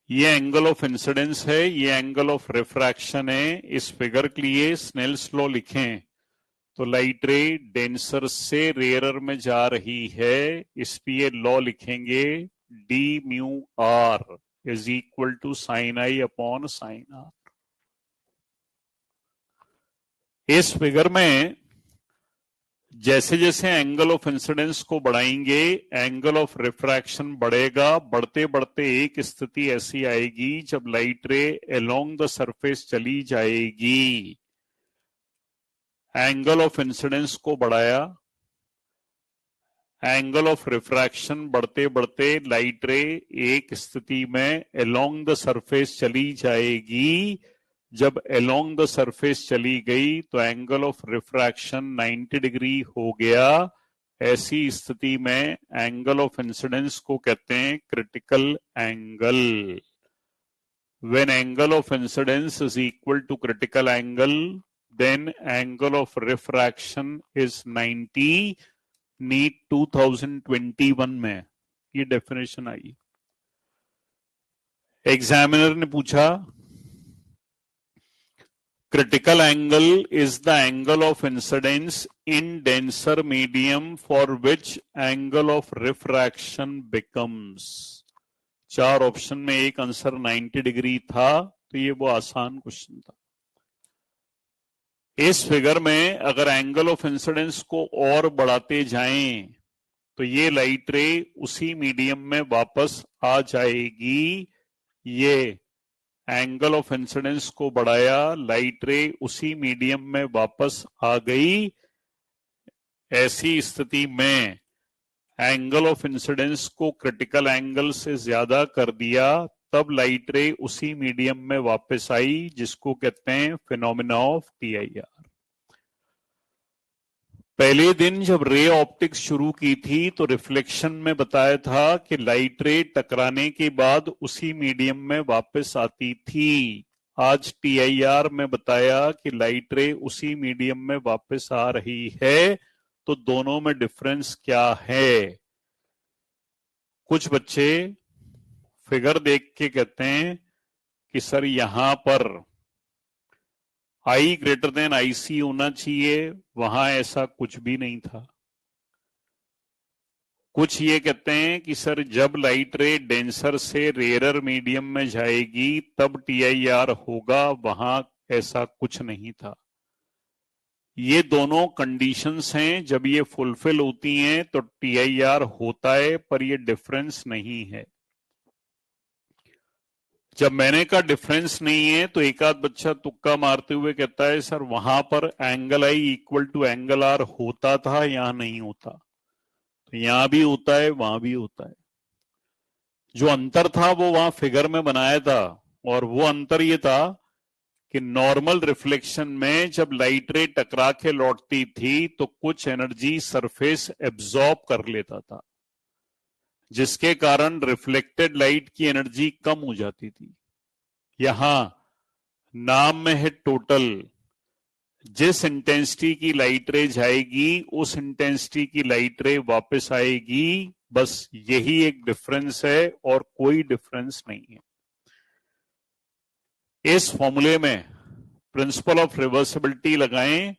ये एंगल ऑफ इंसिडेंस है, ये एंगल ऑफ रिफ्रैक्शन है। इस फिगर के लिए स्नेल्स लॉ लिखें तो लाइट रे डेंसर से रेयरर में जा रही है, इसलिए लॉ लिखेंगे D mu R is equal to sine I upon sine R. इस फिगर में जैसे जैसे एंगल ऑफ इंसिडेंस को बढ़ाएंगे एंगल ऑफ रिफ्रैक्शन बढ़ेगा। बढ़ते बढ़ते एक स्थिति ऐसी आएगी जब लाइट रे अलोंग द सरफेस चली जाएगी। एंगल ऑफ इंसिडेंस को बढ़ाया, एंगल ऑफ रिफ्रैक्शन बढ़ते बढ़ते लाइट रे एक स्थिति में अलोंग द सरफेस चली जाएगी। जब अलोंग द सरफेस चली गई तो एंगल ऑफ रिफ्रैक्शन 90 डिग्री हो गया। ऐसी स्थिति में एंगल ऑफ इंसिडेंस को कहते हैं critical angle. When angle of incidence is equal to critical angle, then angle of refraction is 90, NEET 2021 में ये डेफिनेशन आई। एग्जामिनर ने पूछा critical angle is the angle of incidence in denser medium for which angle of refraction becomes। चार option में एक answer 90 degree था, तो ये वो आसान क्वेश्चन था। इस फिगर में अगर एंगल ऑफ इंसिडेंस को और बढ़ाते जाएं तो ये लाइट रे उसी मीडियम में वापस आ जाएगी। ये एंगल ऑफ इंसिडेंस को बढ़ाया, लाइट रे उसी मीडियम में वापस आ गई। ऐसी स्थिति में एंगल ऑफ इंसिडेंस को क्रिटिकल एंगल से ज्यादा कर दिया, तब लाइट रे उसी मीडियम में वापस आई, जिसको कहते हैं फिनोमेना ऑफ टीआईआर। पहले दिन जब रे ऑप्टिक्स शुरू की थी तो रिफ्लेक्शन में बताया था कि लाइट रे टकराने के बाद उसी मीडियम में वापस आती थी। आज टीआईआर में बताया कि लाइट रे उसी मीडियम में वापस आ रही है। तो दोनों में डिफरेंस क्या है? कुछ बच्चे फिगर देख के कहते हैं कि सर यहां पर आई ग्रेटर देन आईसी होना चाहिए, वहां ऐसा कुछ भी नहीं था। कुछ ये कहते हैं कि सर जब लाइट रे डेंसर से रेयरर मीडियम में जाएगी तब टीआईआर होगा, वहां ऐसा कुछ नहीं था। ये दोनों कंडीशंस हैं, जब ये फुलफिल होती हैं तो टीआईआर होता है, पर ये डिफरेंस नहीं है। जब मैंने कहा डिफरेंस नहीं है तो एक आध बच्चा तुक्का मारते हुए कहता है सर वहां पर angle I equal to angle R होता था, यहां नहीं होता। तो यहां भी होता है, वहां भी होता है। जो अंतर था वो वहां फिगर में बनाया था, और वो अंतर ये था कि नॉर्मल रिफ्लेक्शन में जब लाइट रे टकरा के लौटती थी तो कुछ एनर्जी सरफेस एब्जॉर्ब कर लेता था, जिसके कारण रिफ्लेक्टेड लाइट की एनर्जी कम हो जाती थी। यहां नाम में है टोटल, जिस इंटेंसिटी की लाइट रे जाएगी उस इंटेंसिटी की लाइट रे वापस आएगी। बस यही एक डिफरेंस है और कोई डिफरेंस नहीं है। इस फॉर्मूले में प्रिंसिपल ऑफ रिवर्सिबिलिटी लगाएं।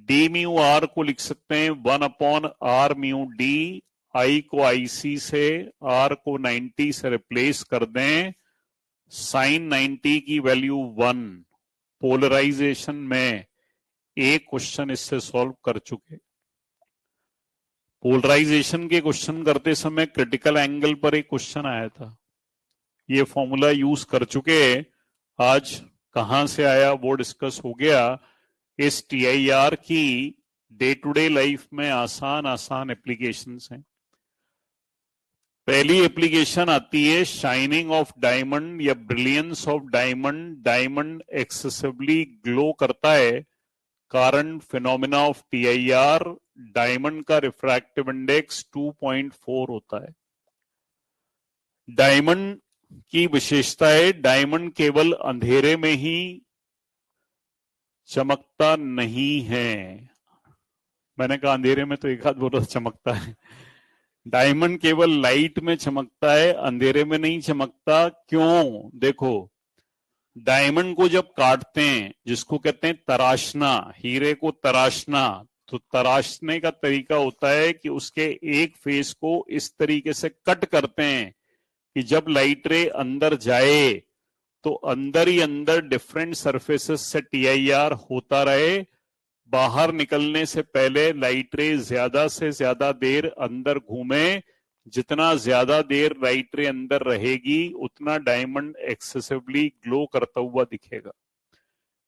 डी म्यू आर को लिख सकते हैं 1/r म्यू डी। आई को आईसी से, आर को 90 से रिप्लेस कर दें। साइन 90 की वैल्यू 1। पोलराइजेशन में एक क्वेश्चन इससे सॉल्व कर चुके। पोलराइजेशन के क्वेश्चन करते समय क्रिटिकल एंगल पर एक क्वेश्चन आया था, ये फॉर्मूला यूज कर चुके। आज कहां से आया वो डिस्कस हो गया। इस टीआईआर की डे टू डे लाइफ में आसान एप्लीकेशंस हैं। पहली एप्लीकेशन आती है शाइनिंग ऑफ डायमंड या brilliance of diamond. Diamond excessively glow करता है, कारण फिनोमेना ऑफ टीआईआर। डायमंड का रिफ्रैक्टिव इंडेक्स 2.4 होता है। डायमंड की विशेषता है, डायमंड केवल अंधेरे में ही चमकता नहीं है। मैंने कहा अंधेरे में, तो एक हाथ बोला चमकता है। डायमंड केवल लाइट में चमकता है, अंधेरे में नहीं चमकता। क्यों? देखो, डायमंड को जब काटते हैं, जिसको कहते हैं तराशना, हीरे को तराशना, तो तराशने का तरीका होता है कि उसके एक फेस को इस तरीके से कट करते हैं कि जब लाइट रे अंदर जाए तो अंदर ही अंदर डिफरेंट सरफेसेस से टीआईआर होता रहे। बाहर निकलने से पहले लाइट रे ज्यादा से ज्यादा देर अंदर घूमे। जितना ज्यादा देर लाइट रे अंदर रहेगी उतना डायमंड एक्सेसिवली ग्लो करता हुआ दिखेगा।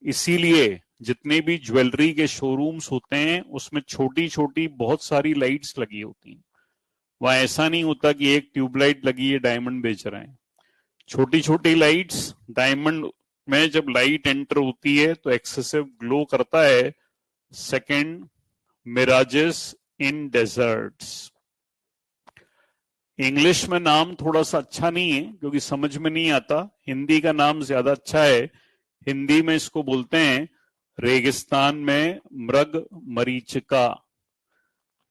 इसीलिए जितने भी ज्वेलरी के शोरूम्स होते हैं उसमें छोटी छोटी बहुत सारी लाइट्स लगी होती हैं। वहां ऐसा नहीं होता कि एक ट्यूबलाइट लगी है डायमंड बेच रहे हैं। छोटी छोटी लाइट्स, डायमंड में जब लाइट एंटर होती है तो एक्सेसिव ग्लो करता है। सेकंड, मिराजेस इन डेजर्ट्स। इंग्लिश में नाम थोड़ा सा अच्छा नहीं है क्योंकि समझ में नहीं आता। हिंदी का नाम ज्यादा अच्छा है। हिंदी में इसको बोलते हैं रेगिस्तान में मृग मरीचिका।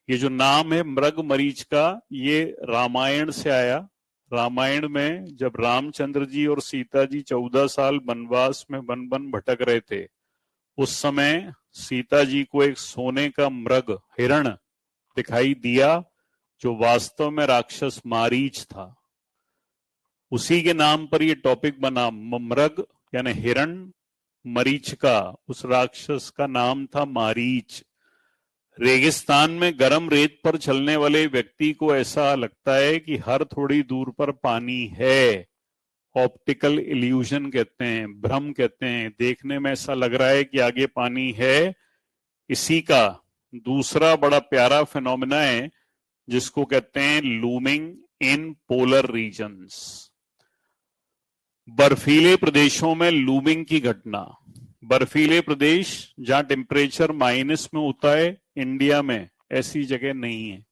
ये जो नाम है मृग मरीचिका, ये रामायण से आया। रामायण में जब रामचंद्र जी और सीता जी 14 साल वनवास में वन वन भटक रहे थे, उस समय सीता जी को एक सोने का मृग, हिरण दिखाई दिया, जो वास्तव में राक्षस मारीच था। उसी के नाम पर ये टॉपिक बना। मृग यानी हिरण, मरीचिका उस राक्षस का नाम था मारीच। रेगिस्तान में गर्म रेत पर चलने वाले व्यक्ति को ऐसा लगता है कि हर थोड़ी दूर पर पानी है। ऑप्टिकल इल्यूजन कहते हैं, भ्रम कहते हैं। देखने में ऐसा लग रहा है कि आगे पानी है। इसी का दूसरा बड़ा प्यारा फिनोमेना है जिसको कहते हैं लूमिंग इन पोलर रीजन्स। बर्फीले प्रदेशों में लूमिंग की घटना। बर्फीले प्रदेश जहां टेम्परेचर माइनस में होता है, इंडिया में ऐसी जगह नहीं है।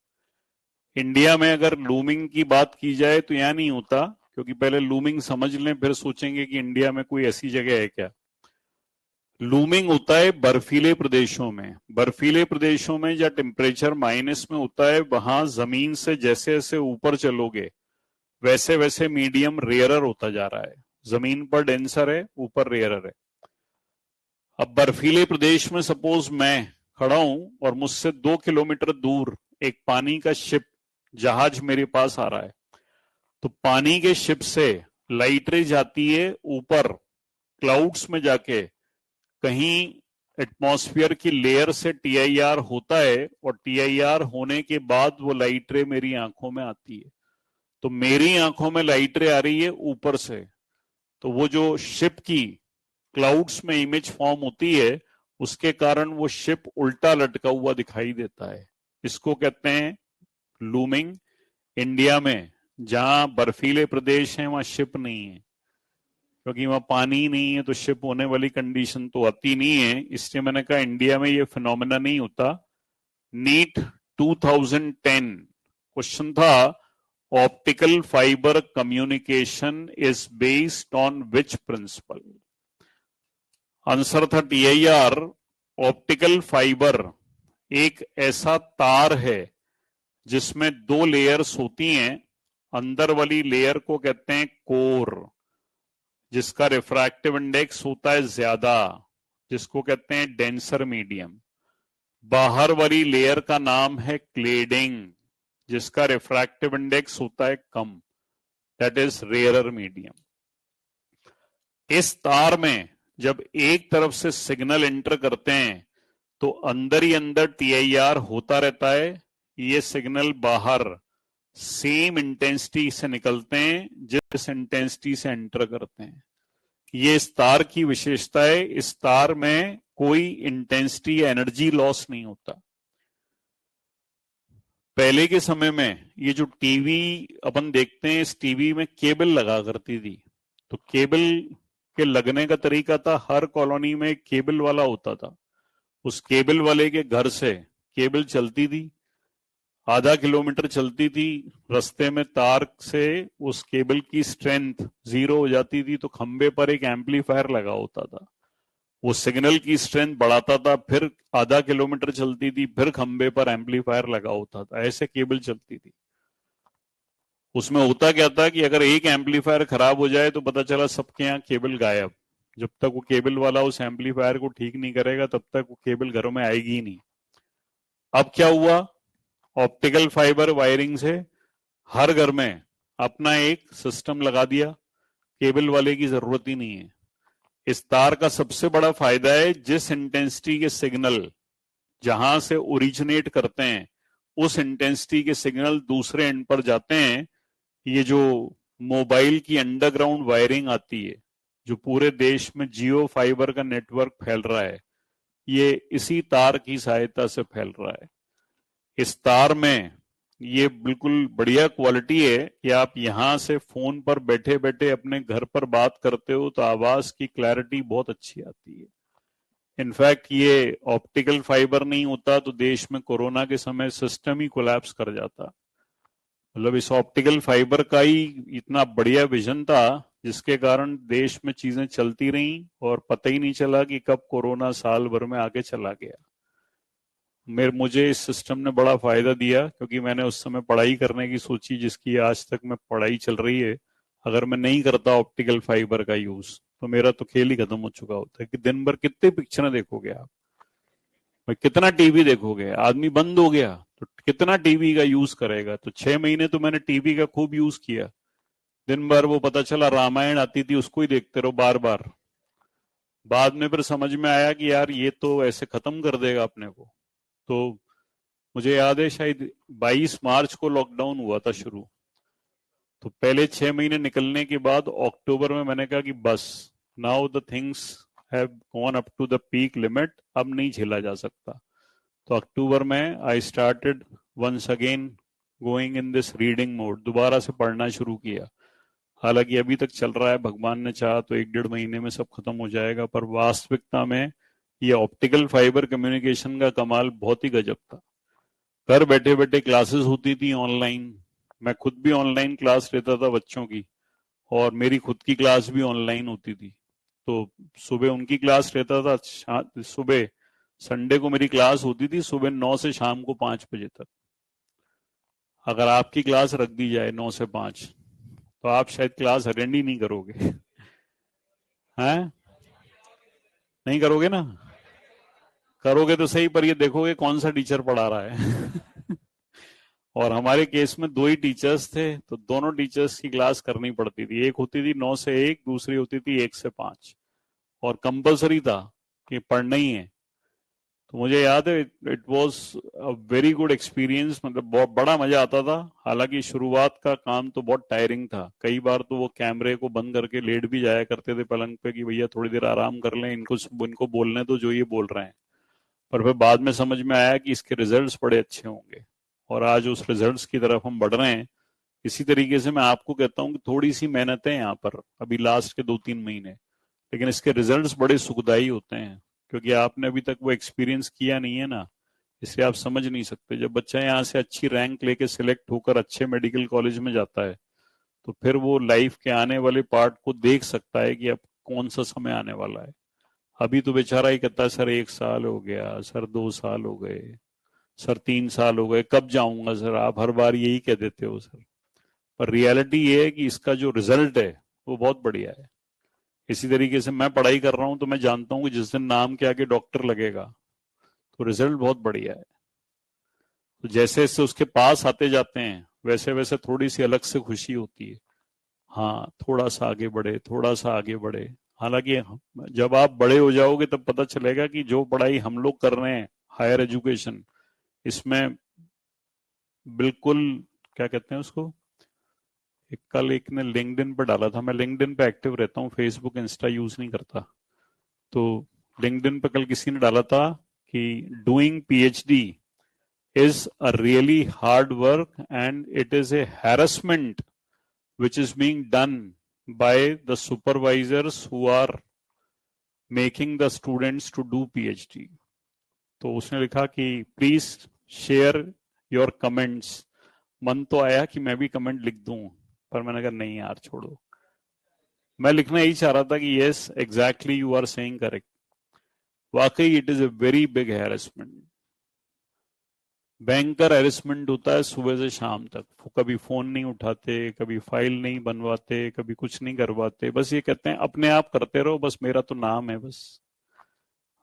इंडिया में अगर लूमिंग की बात की जाए तो यहां नहीं होता, क्योंकि पहले लूमिंग समझ लें, फिर सोचेंगे कि इंडिया में कोई ऐसी जगह है क्या। लूमिंग होता है बर्फीले प्रदेशों में। बर्फीले प्रदेशों में जहां टेम्परेचर माइनस में होता है, वहां जमीन से जैसे जैसे ऊपर चलोगे वैसे वैसे मीडियम रेयरर होता जा रहा है। जमीन पर डेंसर है, ऊपर रेयरर है। अब बर्फीले प्रदेश में सपोज मैं खड़ा हूं और मुझसे 2 किलोमीटर दूर एक पानी का शिप, जहाज मेरे पास आ रहा है, तो पानी के शिप से लाइट रे जाती है ऊपर क्लाउड्स में जाके, कहीं एटमॉस्फेयर की लेयर से टीआईआर होता है, और टीआईआर होने के बाद वो लाइट रे मेरी आंखों में आती है। तो मेरी आंखों में लाइट रे आ रही है ऊपर से, तो वो जो शिप की क्लाउड्स में इमेज फॉर्म होती है, उसके कारण वो शिप उल्टा लटका हुआ दिखाई देता है। इसको कहते हैं लूमिंग। इंडिया में जहां बर्फीले प्रदेश हैं वहां शिप नहीं है, क्योंकि वहां पानी नहीं है, तो शिप होने वाली कंडीशन तो आती नहीं है। इसलिए मैंने कहा इंडिया में ये फिनोमेना नहीं होता। नीट 2010 क्वेश्चन था, optical fibre communication is based on which principle. Answer था टीआईआर। ऑप्टिकल फाइबर एक ऐसा तार है जिसमें 2 लेयर्स होती हैं। अंदर वाली लेयर को कहते हैं कोर, जिसका रिफ्रैक्टिव इंडेक्स होता है ज्यादा, जिसको कहते हैं डेंसर मीडियम। बाहर वाली लेयर का नाम है क्लेडिंग, जिसका रिफ्रैक्टिव इंडेक्स होता है कम, दैट इज रेयरर मीडियम। इस तार में जब एक तरफ से सिग्नल एंटर करते हैं तो अंदर ही अंदर टीआईआर होता रहता है। ये सिग्नल बाहर सेम इंटेंसिटी से निकलते हैं जिस इंटेंसिटी से एंटर करते हैं। ये इस तार की विशेषता है। इस तार में कोई इंटेंसिटी या एनर्जी लॉस नहीं होता। पहले के समय में ये जो टीवी अपन देखते हैं, इस टीवी में केबल लगा करती थी। तो केबल के लगने का तरीका था, हर कॉलोनी में एक केबल वाला होता था। उस केबल वाले के घर से केबल चलती थी, आधा किलोमीटर चलती थी। रास्ते में तार से उस केबल की स्ट्रेंथ 0 हो जाती थी, तो खंबे पर एक एम्पलीफायर लगा होता था। वो सिग्नल की स्ट्रेंथ बढ़ाता था, फिर आधा किलोमीटर चलती थी, फिर खंबे पर एम्पलीफायर लगा होता था। ऐसे केबल चलती थी। उसमें होता क्या था कि अगर एक एम्पलीफायर खराब हो जाए तो पता चला सबके यहाँ केबल गायब। जब तक वो केबल वाला उस एम्पलीफायर को ठीक नहीं करेगा, तब तक वो केबल घरों में आएगी ही नहीं। अब क्या हुआ, ऑप्टिकल फाइबर वायरिंग से हर घर में अपना एक सिस्टम लगा दिया, केबल वाले की जरूरत ही नहीं है। इस तार का सबसे बड़ा फायदा है, जिस इंटेंसिटी के सिग्नल जहां से ओरिजिनेट करते हैं, उस इंटेंसिटी के सिग्नल दूसरे एंड पर जाते हैं। ये जो मोबाइल की अंडरग्राउंड वायरिंग आती है, जो पूरे देश में जियो फाइबर का नेटवर्क फैल रहा है, ये इसी तार की सहायता से फैल रहा है। इस तार में ये बिल्कुल बढ़िया क्वालिटी है कि आप यहां से फोन पर बैठे बैठे अपने घर पर बात करते हो तो आवाज की क्लैरिटी बहुत अच्छी आती है। इनफैक्ट ये ऑप्टिकल फाइबर नहीं होता तो देश में कोरोना के समय सिस्टम ही कोलैप्स कर जाता। मतलब इस ऑप्टिकल फाइबर का ही इतना बढ़िया विजन था जिसके कारण देश में चीजें चलती रहीं और पता ही नहीं चला कि कब कोरोना साल भर में आगे चला गया। मुझे इस सिस्टम ने बड़ा फायदा दिया, क्योंकि मैंने उस समय पढ़ाई करने की सोची जिसकी आज तक मैं पढ़ाई चल रही है। अगर मैं नहीं करता ऑप्टिकल फाइबर का यूज तो मेरा तो खेल ही खत्म हो चुका होता है। कि दिन भर कितने पिक्चर देखोगे आप, भाई कितना टीवी देखोगे, आदमी बंद हो गया तो कितना टीवी का यूज करेगा। तो 6 महीने तो मैंने टीवी का खूब यूज किया। दिन भर वो पता चला रामायण आती थी, उसको ही देखते रहो बार बार। बाद में फिर समझ में आया कि यार ये तो ऐसे खत्म कर देगा अपने को। तो मुझे याद है शायद 22 मार्च को लॉकडाउन हुआ था शुरू। तो पहले 6 महीने निकलने के बाद अक्टूबर में मैंने कहा कि बस, now the things have gone up to the peak limit, अब नहीं झेला जा सकता। तो अक्टूबर में I started once again going in this reading mode, दोबारा से पढ़ना शुरू किया। हालांकि अभी तक चल रहा है, भगवान ने चाहा तो 1-1.5 महीने में सब खत्म हो जाएगा। पर वास्तविकता में ये ऑप्टिकल फाइबर कम्युनिकेशन का कमाल बहुत ही गजब था। घर बैठे बैठे क्लासेस होती थी ऑनलाइन। मैं खुद भी ऑनलाइन क्लास लेता था बच्चों की, और मेरी खुद की क्लास भी ऑनलाइन होती थी। तो सुबह उनकी क्लास लेता था, सुबह संडे को मेरी क्लास होती थी सुबह 9 से शाम को 5 बजे तक। अगर आपकी क्लास रख दी जाए 9 से 5, तो आप शायद क्लास अटेंड ही नहीं करोगे। हैं? नहीं करोगे ना? करोगे तो सही, पर ये देखोगे कौन सा टीचर पढ़ा रहा है। और हमारे केस में 2 ही टीचर्स थे, तो दोनों टीचर्स की क्लास करनी पड़ती थी। एक होती थी 9 से 1, दूसरी होती थी 1 से 5, और कंपलसरी था कि पढ़ना ही है। तो मुझे याद है it was a very good experience, मतलब बहुत बड़ा मजा आता था। हालांकि शुरुआत का काम तो बहुत टायरिंग था। कई बार तो वो कैमरे को बंद करके लेट भी जाया करते थे पलंग पे कि भैया थोड़ी देर आराम कर लें, इनको इनको बोलने तो जो ये बोल रहे हैं। पर फिर बाद में समझ में आया कि इसके रिजल्ट्स बड़े अच्छे होंगे, और आज उस रिजल्ट्स की तरफ हम बढ़ रहे हैं। इसी तरीके से मैं आपको कहता हूँ कि थोड़ी सी मेहनत है यहाँ पर अभी लास्ट के 2-3 महीने, लेकिन इसके रिजल्ट्स बड़े सुखदायी होते हैं, क्योंकि आपने अभी तक वो एक्सपीरियंस किया नहीं है ना, इसलिए आप समझ नहीं सकते। जब बच्चा यहाँ से अच्छी रैंक लेके सिलेक्ट होकर अच्छे मेडिकल कॉलेज में जाता है, तो फिर वो लाइफ के आने वाले पार्ट को देख सकता है कि अब कौन सा समय आने वाला है। अभी तो बेचारा ही कहता है सर 1 साल हो गया, सर 2 साल हो गए, सर 3 साल हो गए, कब जाऊंगा सर। आप हर बार यही कह देते हो सर, पर रियलिटी ये है कि इसका जो रिजल्ट है वो बहुत बढ़िया है। इसी तरीके से मैं पढ़ाई कर रहा हूं, तो मैं जानता हूं कि जिस दिन नाम के आगे डॉक्टर लगेगा तो रिजल्ट बहुत बढ़िया है। तो जैसे जैसे उसके पास आते जाते हैं वैसे वैसे थोड़ी सी अलग से खुशी होती है। हाँ, थोड़ा सा आगे बढ़े, थोड़ा सा आगे बढ़े। हालांकि जब आप बड़े हो जाओगे तब पता चलेगा कि जो पढ़ाई हम लोग कर रहे हैं, हायर एजुकेशन, इसमें बिल्कुल, क्या कहते हैं उसको, कल एक ने लिंक्डइन पे डाला था, मैं लिंक्डइन पे एक्टिव रहता हूँ, फेसबुक इंस्टा यूज नहीं करता। तो लिंक्डइन पे कल किसी ने डाला था कि doing PhD is a really hard work and it is a harassment which is being done by the supervisors who are making the students to do PhD। तो उसने लिखा कि प्लीज शेयर योर कमेंट्स। मन तो आया कि मैं भी कमेंट लिख दूं, पर मैंने कहा नहीं यार छोड़ो। मैं लिखना यही चाह रहा था कि yes exactly you are saying correct, वाकई it is a very big harassment. भयंकर हैरेसमेंट होता है सुबह से शाम तक। कभी फोन नहीं उठाते, कभी फाइल नहीं बनवाते, कभी कुछ नहीं करवाते, बस ये कहते हैं अपने आप करते रहो, बस मेरा तो नाम है। बस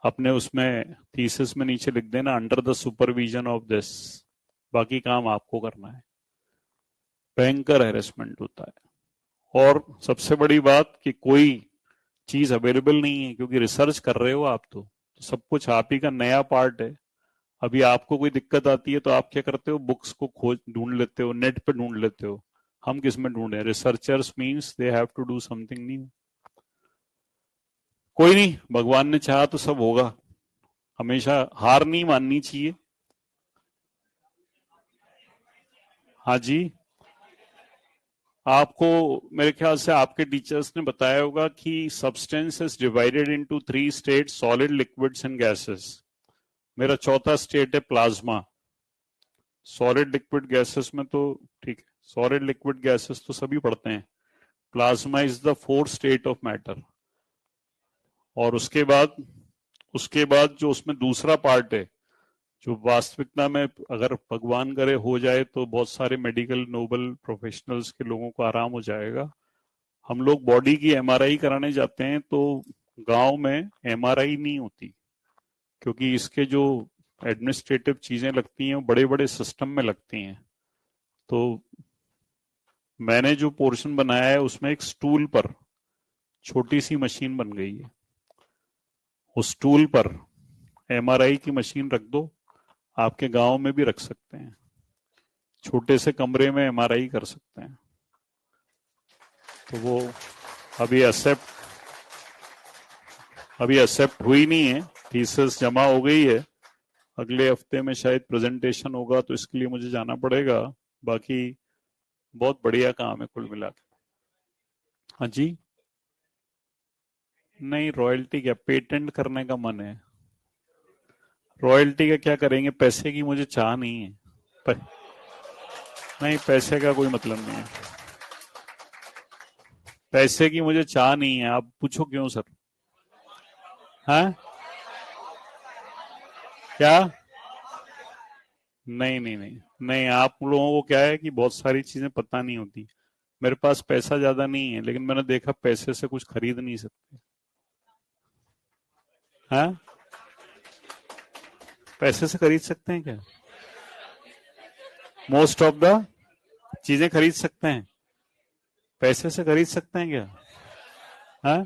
अपने उसमें थीसिस में नीचे लिख देना under the supervision of this, बाकी काम आपको करना है। भयंकर हैरेसमेंट होता है। और सबसे बड़ी बात कि कोई चीज अवेलेबल नहीं है, क्योंकि रिसर्च कर रहे हो आप तो सब कुछ आप ही का नया पार्ट है। अभी आपको कोई दिक्कत आती है तो आप क्या करते हो, बुक्स को खोज ढूंढ लेते हो, नेट पे ढूंढ लेते हो। हम किस में ढूंढे? Researchers means they have to do something new. कोई नहीं, भगवान ने चाहा तो सब होगा। हमेशा हार नहीं माननी चाहिए। हाँ जी, आपको मेरे ख्याल से आपके टीचर्स ने बताया होगा कि substance is divided into 3 state, solid, liquids and gases. मेरा चौथा स्टेट है प्लाज्मा। सॉलिड लिक्विड गैसेस में तो ठीक है, सॉलिड लिक्विड गैसेस तो सभी पढ़ते हैं, plasma is the fourth state of matter. और उसके बाद जो उसमें दूसरा पार्ट है, जो वास्तविकता में अगर भगवान करे हो जाए तो बहुत सारे मेडिकल नोबल प्रोफेशनल्स के लोगों को आराम हो जाएगा। हम लोग बॉडी की एमआरआई कराने जाते हैं तो गांव में एमआरआई नहीं होती, क्योंकि इसके जो एडमिनिस्ट्रेटिव चीजें लगती हैं बड़े बड़े सिस्टम में लगती हैं। तो मैंने जो पोर्शन बनाया है उसमें एक स्टूल पर छोटी सी मशीन बन गई है। उस स्टूल पर एमआरआई की मशीन रख दो, आपके गांव में भी रख सकते हैं, छोटे से कमरे में एमआरआई कर सकते हैं। तो वो अभी एक्सेप्ट हुई नहीं है, थीसिस जमा हो गई है, अगले हफ्ते में शायद प्रेजेंटेशन होगा, तो इसके लिए मुझे जाना पड़ेगा। बाकी बहुत बढ़िया काम है कुल मिला के। हाँ जी, नहीं रॉयल्टी क्या, पेटेंट करने का मन है। रॉयल्टी का क्या करेंगे, पैसे की मुझे चाह नहीं है। नहीं, पैसे का कोई मतलब नहीं है, पैसे की मुझे चाह नहीं है। आप पूछो क्यों सर? हाँ क्या? नहीं नहीं नहीं नहीं, आप लोगों को क्या है कि बहुत सारी चीजें पता नहीं होती। मेरे पास पैसा ज्यादा नहीं है, लेकिन मैंने देखा पैसे से कुछ खरीद नहीं सकते। हाँ, पैसे से खरीद सकते हैं क्या? मोस्ट ऑफ द चीजें खरीद सकते हैं, पैसे से खरीद सकते हैं क्या? हाँ,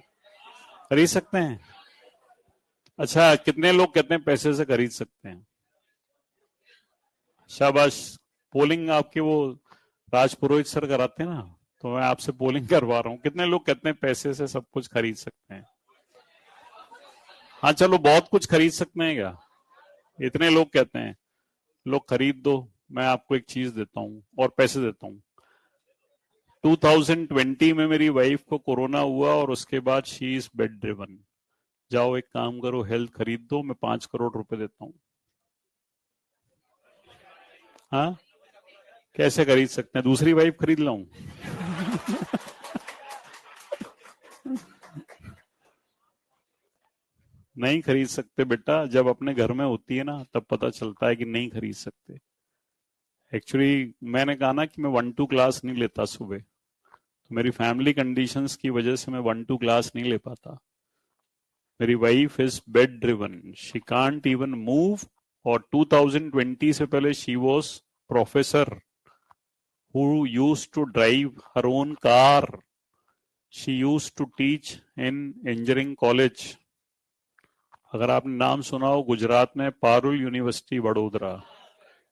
खरीद सकते हैं। अच्छा, कितने लोग कहते हैं पैसे से खरीद सकते हैं? शाबाश। पोलिंग आपके वो राजपुरोहित सर कराते हैं ना, तो मैं आपसे पोलिंग करवा रहा हूँ, कितने लोग कहते हैं पैसे से सब कुछ खरीद सकते हैं? हाँ चलो, बहुत कुछ खरीद सकते हैं क्या? इतने लोग कहते हैं, लोग खरीद दो। मैं आपको एक चीज देता हूँ और पैसे देता हूँ। 2020 में मेरी वाइफ को कोरोना हुआ और उसके बाद शी इज बेड ड्रिवन। जाओ एक काम करो, हेल्थ खरीद दो, मैं 5 करोड़ रुपए देता हूँ। हाँ, कैसे खरीद सकते हैं? दूसरी वाइफ खरीद लाऊं? नहीं खरीद सकते बेटा, जब अपने घर में होती है ना तब पता चलता है कि नहीं खरीद सकते। एक्चुअली मैंने कहा ना कि मैं 1-2 क्लास नहीं लेता सुबह, तो मेरी फैमिली कंडीशंस की वजह से मैं 1-2 क्लास नहीं ले पाता। मेरी wife is bed driven, she can't even move. और 2020 से पहले she was professor who used to drive her own car. She used to teach in engineering college. अगर आपने नाम सुना हो, गुजरात में Parul university Vadodara,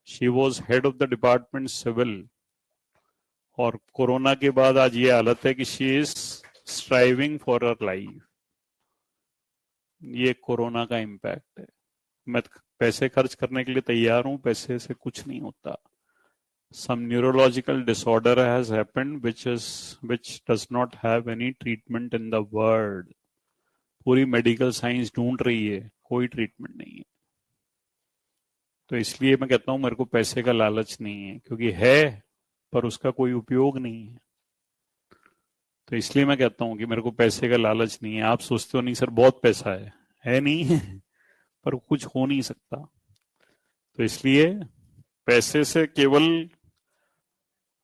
she was head of the department civil. और कोरोना के बाद आज ये हालत है कि she is striving for her life. ये कोरोना का इम्पैक्ट है। मैं पैसे खर्च करने के लिए तैयार हूं, पैसे से कुछ नहीं होता। some neurological disorder has happened which does not have any treatment in the world. पूरी मेडिकल साइंस ढूंढ रही है, कोई ट्रीटमेंट नहीं है। तो इसलिए मैं कहता हूं मेरे को पैसे का लालच नहीं है, क्योंकि है पर उसका कोई उपयोग नहीं है। तो इसलिए मैं कहता हूं कि मेरे को पैसे का लालच नहीं है। आप सोचते हो नहीं सर बहुत पैसा है नहीं है, पर कुछ हो नहीं सकता। तो इसलिए पैसे से केवल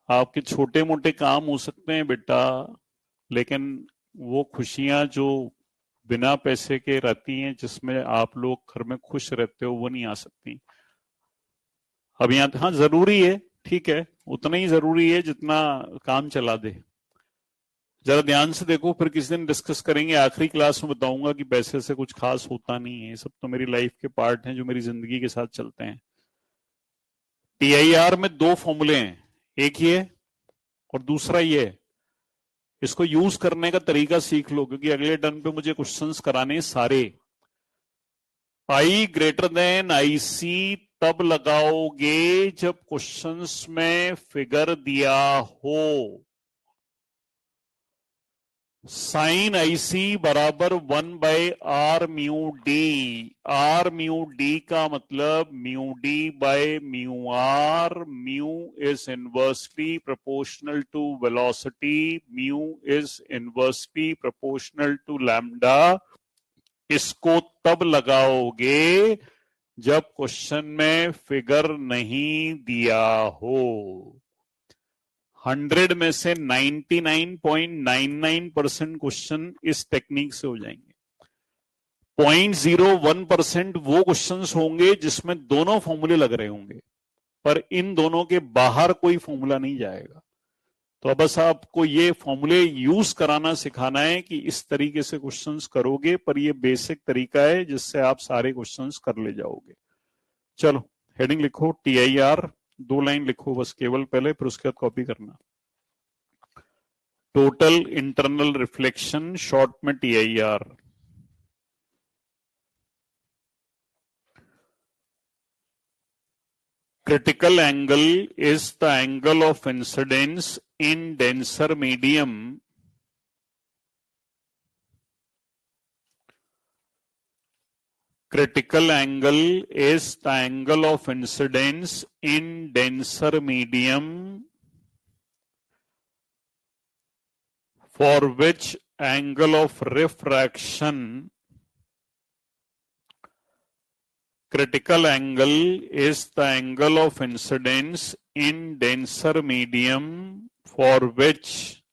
आपके छोटे मोटे काम हो सकते हैं बेटा, लेकिन वो खुशियां जो बिना पैसे के रहती हैं, जिसमें आप लोग घर में खुश रहते हो, वो नहीं आ सकती। अब यहाँ हाँ जरूरी है, ठीक है, उतना ही जरूरी है जितना काम चला दे। जरा ध्यान से देखो, फिर किसी दिन डिस्कस करेंगे, आखिरी क्लास में बताऊंगा कि पैसे से कुछ खास होता नहीं है। ये सब तो मेरी लाइफ के पार्ट हैं जो मेरी जिंदगी के साथ चलते हैं। टीआईआर में 2 फॉर्मूले हैं, एक ये और दूसरा ये। इसको यूज करने का तरीका सीख लो, क्योंकि अगले टर्न पे मुझे क्वेश्चंस कराने सारे। आई ग्रेटर देन आई सी तब लगाओगे जब क्वेश्चंस में फिगर दिया हो। साइन आईसी बराबर 1/r/μ d। r/μ d का मतलब μ_d/μ_r। Mu is inversely proportional to velocity, mu is inversely proportional to lambda. इसको तब लगाओगे जब क्वेश्चन में फिगर नहीं दिया हो। 100 में से 99.99% क्वेश्चन इस टेक्निक से हो जाएंगे। 0.01% वो क्वेश्चंस होंगे जिसमें दोनों फॉर्मूले लग रहे होंगे, पर इन दोनों के बाहर कोई फॉर्मूला नहीं जाएगा। तो अब बस आपको ये फॉर्मूले यूज कराना सिखाना है कि इस तरीके से क्वेश्चंस करोगे, पर ये बेसिक तरीका है जिससे आप सारे क्वेश्चंस कर ले जाओगे। चलो हेडिंग लिखो TIR, 2 लाइन लिखो बस केवल पहले, फिर उसके बाद कॉपी करना। टोटल इंटरनल रिफ्लेक्शन, शॉर्ट में TIR। Critical angle is the angle of incidence in denser medium critical angle is the angle of incidence in denser medium for which angle of refraction critical angle is the angle of incidence in denser medium for which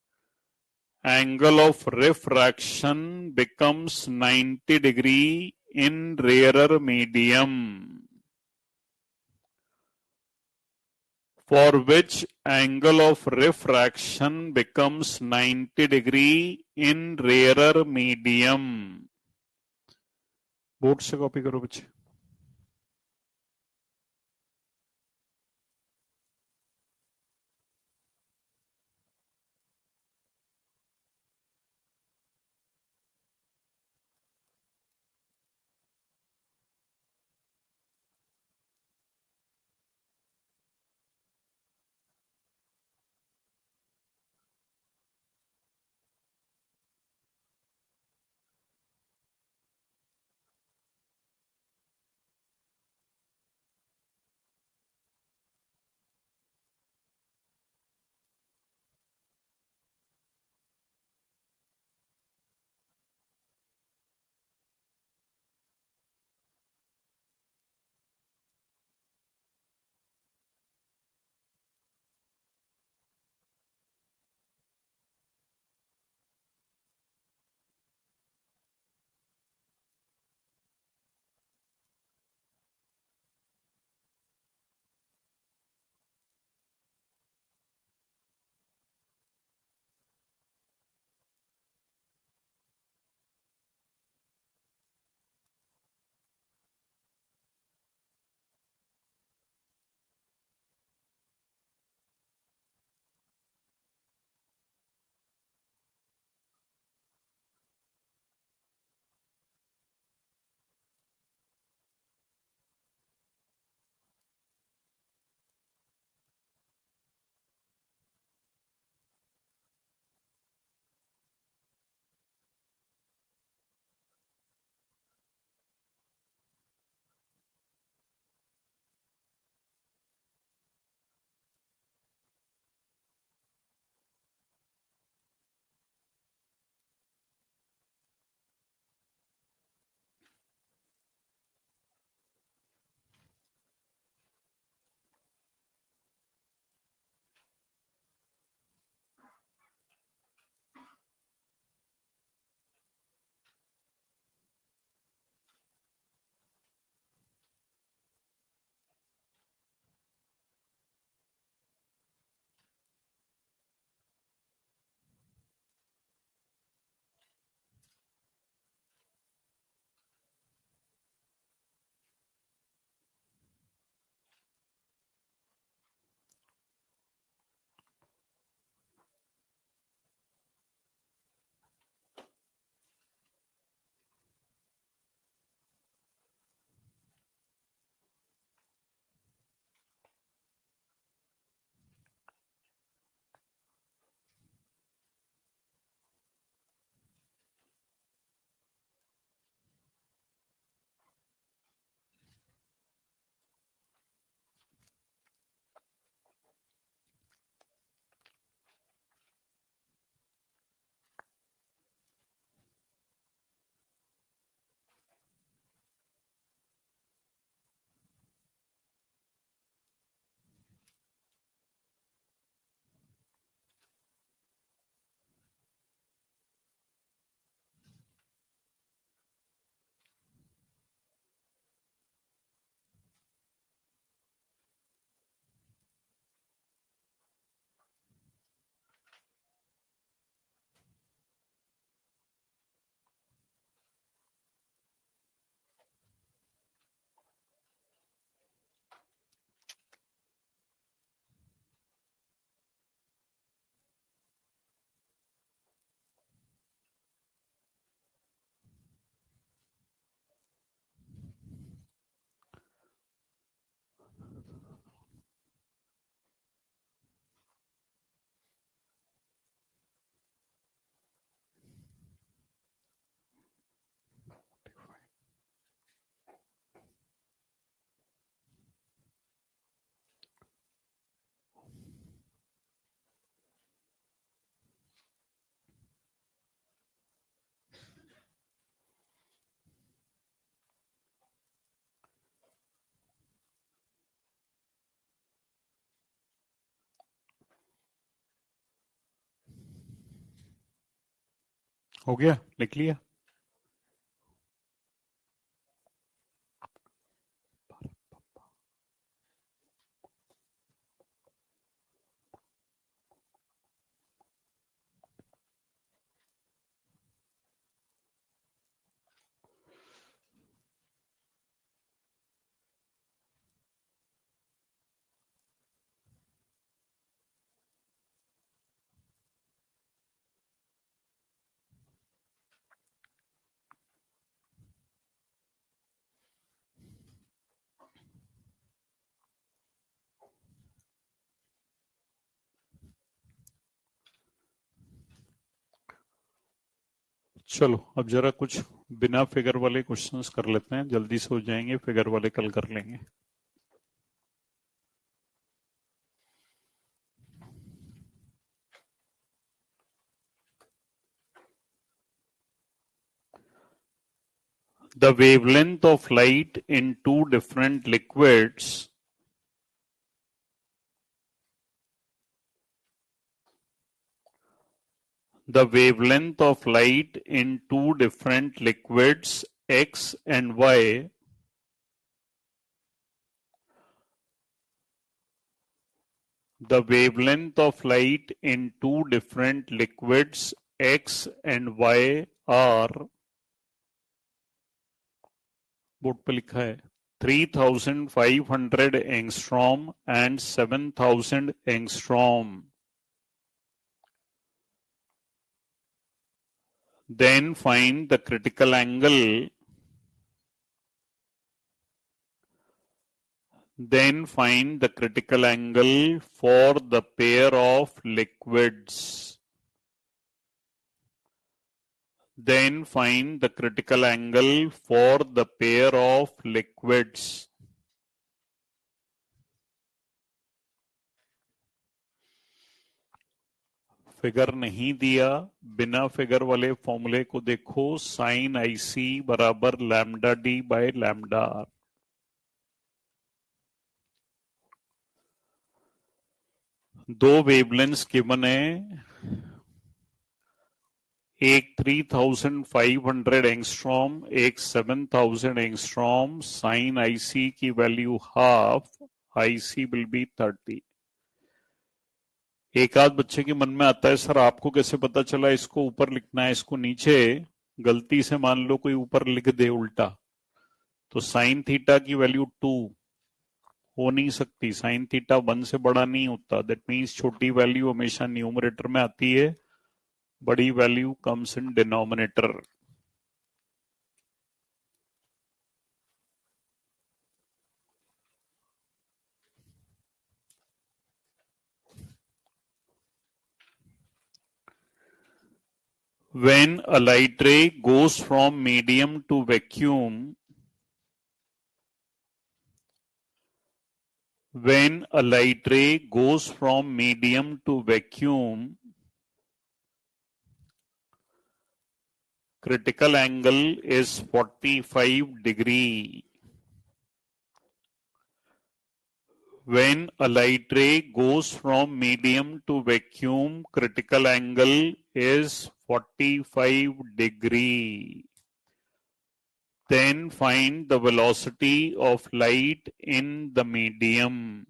angle of refraction becomes 90 degree in rarer medium, for which angle of refraction becomes 90 degree in rarer medium। Board से copy करो बच्चे। हो गया, लिख लिया। चलो अब जरा कुछ बिना फिगर वाले क्वेश्चंस कर लेते हैं, जल्दी से हो जाएंगे, फिगर वाले कल कर लेंगे। The wavelength of light in two different liquids the wavelength of light in two different liquids X and Y the wavelength of light in two different liquids X and Y are board पे लिखा है 3500 angstrom and 7000 angstrom. Then find the critical angle. Then find the critical angle for the pair of liquids. Then find the critical angle for the pair of liquids. Figure नहीं दिया, बिना figure वाले फॉर्मूले को देखो, साइन आईसी बराबर lambda D by lambda R. दो wavelengths given है, एक 3500 एंगस्ट्रॉम, एक 7000 एंगस्ट्रॉम. साइन आईसी की value half, IC will be 30. एक आध बच्चे के मन में आता है सर आपको कैसे पता चला इसको ऊपर लिखना है इसको नीचे. गलती से मान लो कोई ऊपर लिख दे उल्टा, तो साइन थीटा की वैल्यू 2 हो नहीं सकती, साइन थीटा 1 से बड़ा नहीं होता. दैट मीन्स छोटी वैल्यू हमेशा न्यूमरेटर में आती है, बड़ी value comes in denominator. When a light ray goes from medium to vacuum, when a light ray goes from medium to vacuum, critical angle is 45 degree. When a light ray goes from medium to vacuum, critical angle is 45 degree. Then find the velocity of light in the medium.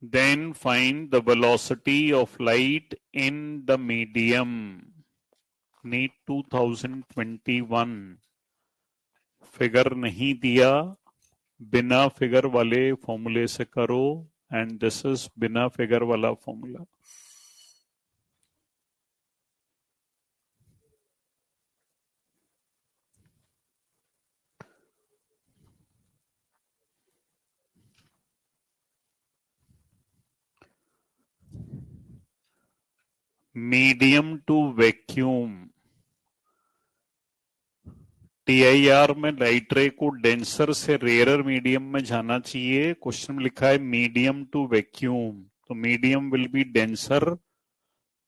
Then find the velocity of light in the medium. NEET 2021. Figure नहीं दिया, बिना figure वाले फॉर्मूले से करो, and this is बिना figure वाला formula. Medium to vacuum, TIR में लाइट रे को डेंसर से रेयरर मीडियम में जाना चाहिए। क्वेश्चन में लिखा है मीडियम टू वैक्यूम, तो medium will be denser,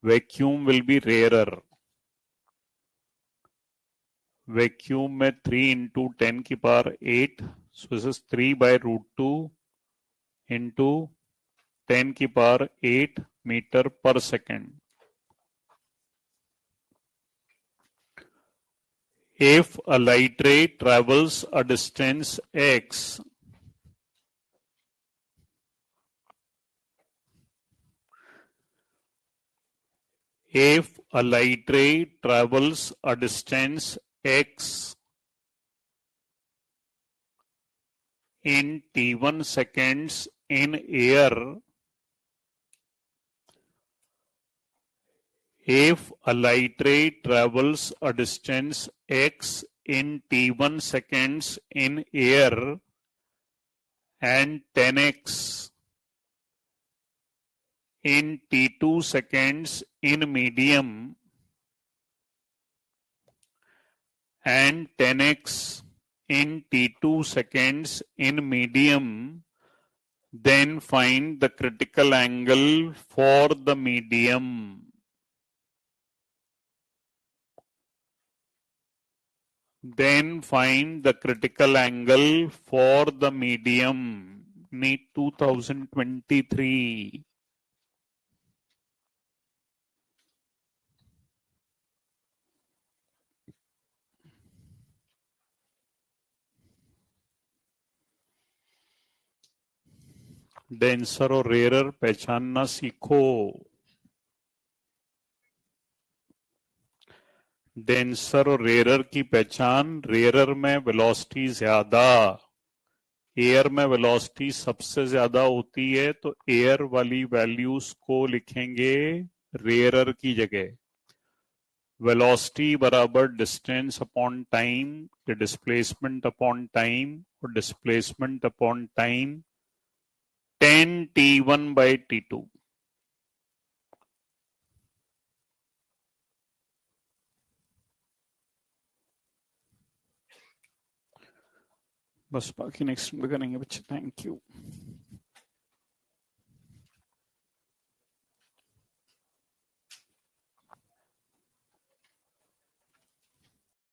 vacuum will be rarer. Vacuum में 3 इंटू 10 की power 8, so this is 3/√2 into 10 की पावर 8 मीटर पर second. If a light ray travels a distance x, if a light ray travels a distance x in t1 seconds in air, if a light ray travels a distance x in t1 seconds in air and 10x in t2 seconds in medium and 10x in t2 seconds in medium, then find the critical angle for the medium. Then find the critical angle for the medium. NEET 2023. Denser और rarer पहचानना सीखो। Denser और rarer की पहचान, rarer में velocity ज्यादा, air में velocity सबसे ज्यादा होती है, तो एयर वाली वैल्यूज को लिखेंगे रेयरर की जगह। वेलोसिटी बराबर डिस्टेंस अपॉन टाइम, या डिस्प्लेसमेंट अपॉन टाइम, और डिस्प्लेसमेंट अपॉन टाइम 10t1/t2। बस बाकी नेक्स्ट में करेंगे बच्चे। Thank you.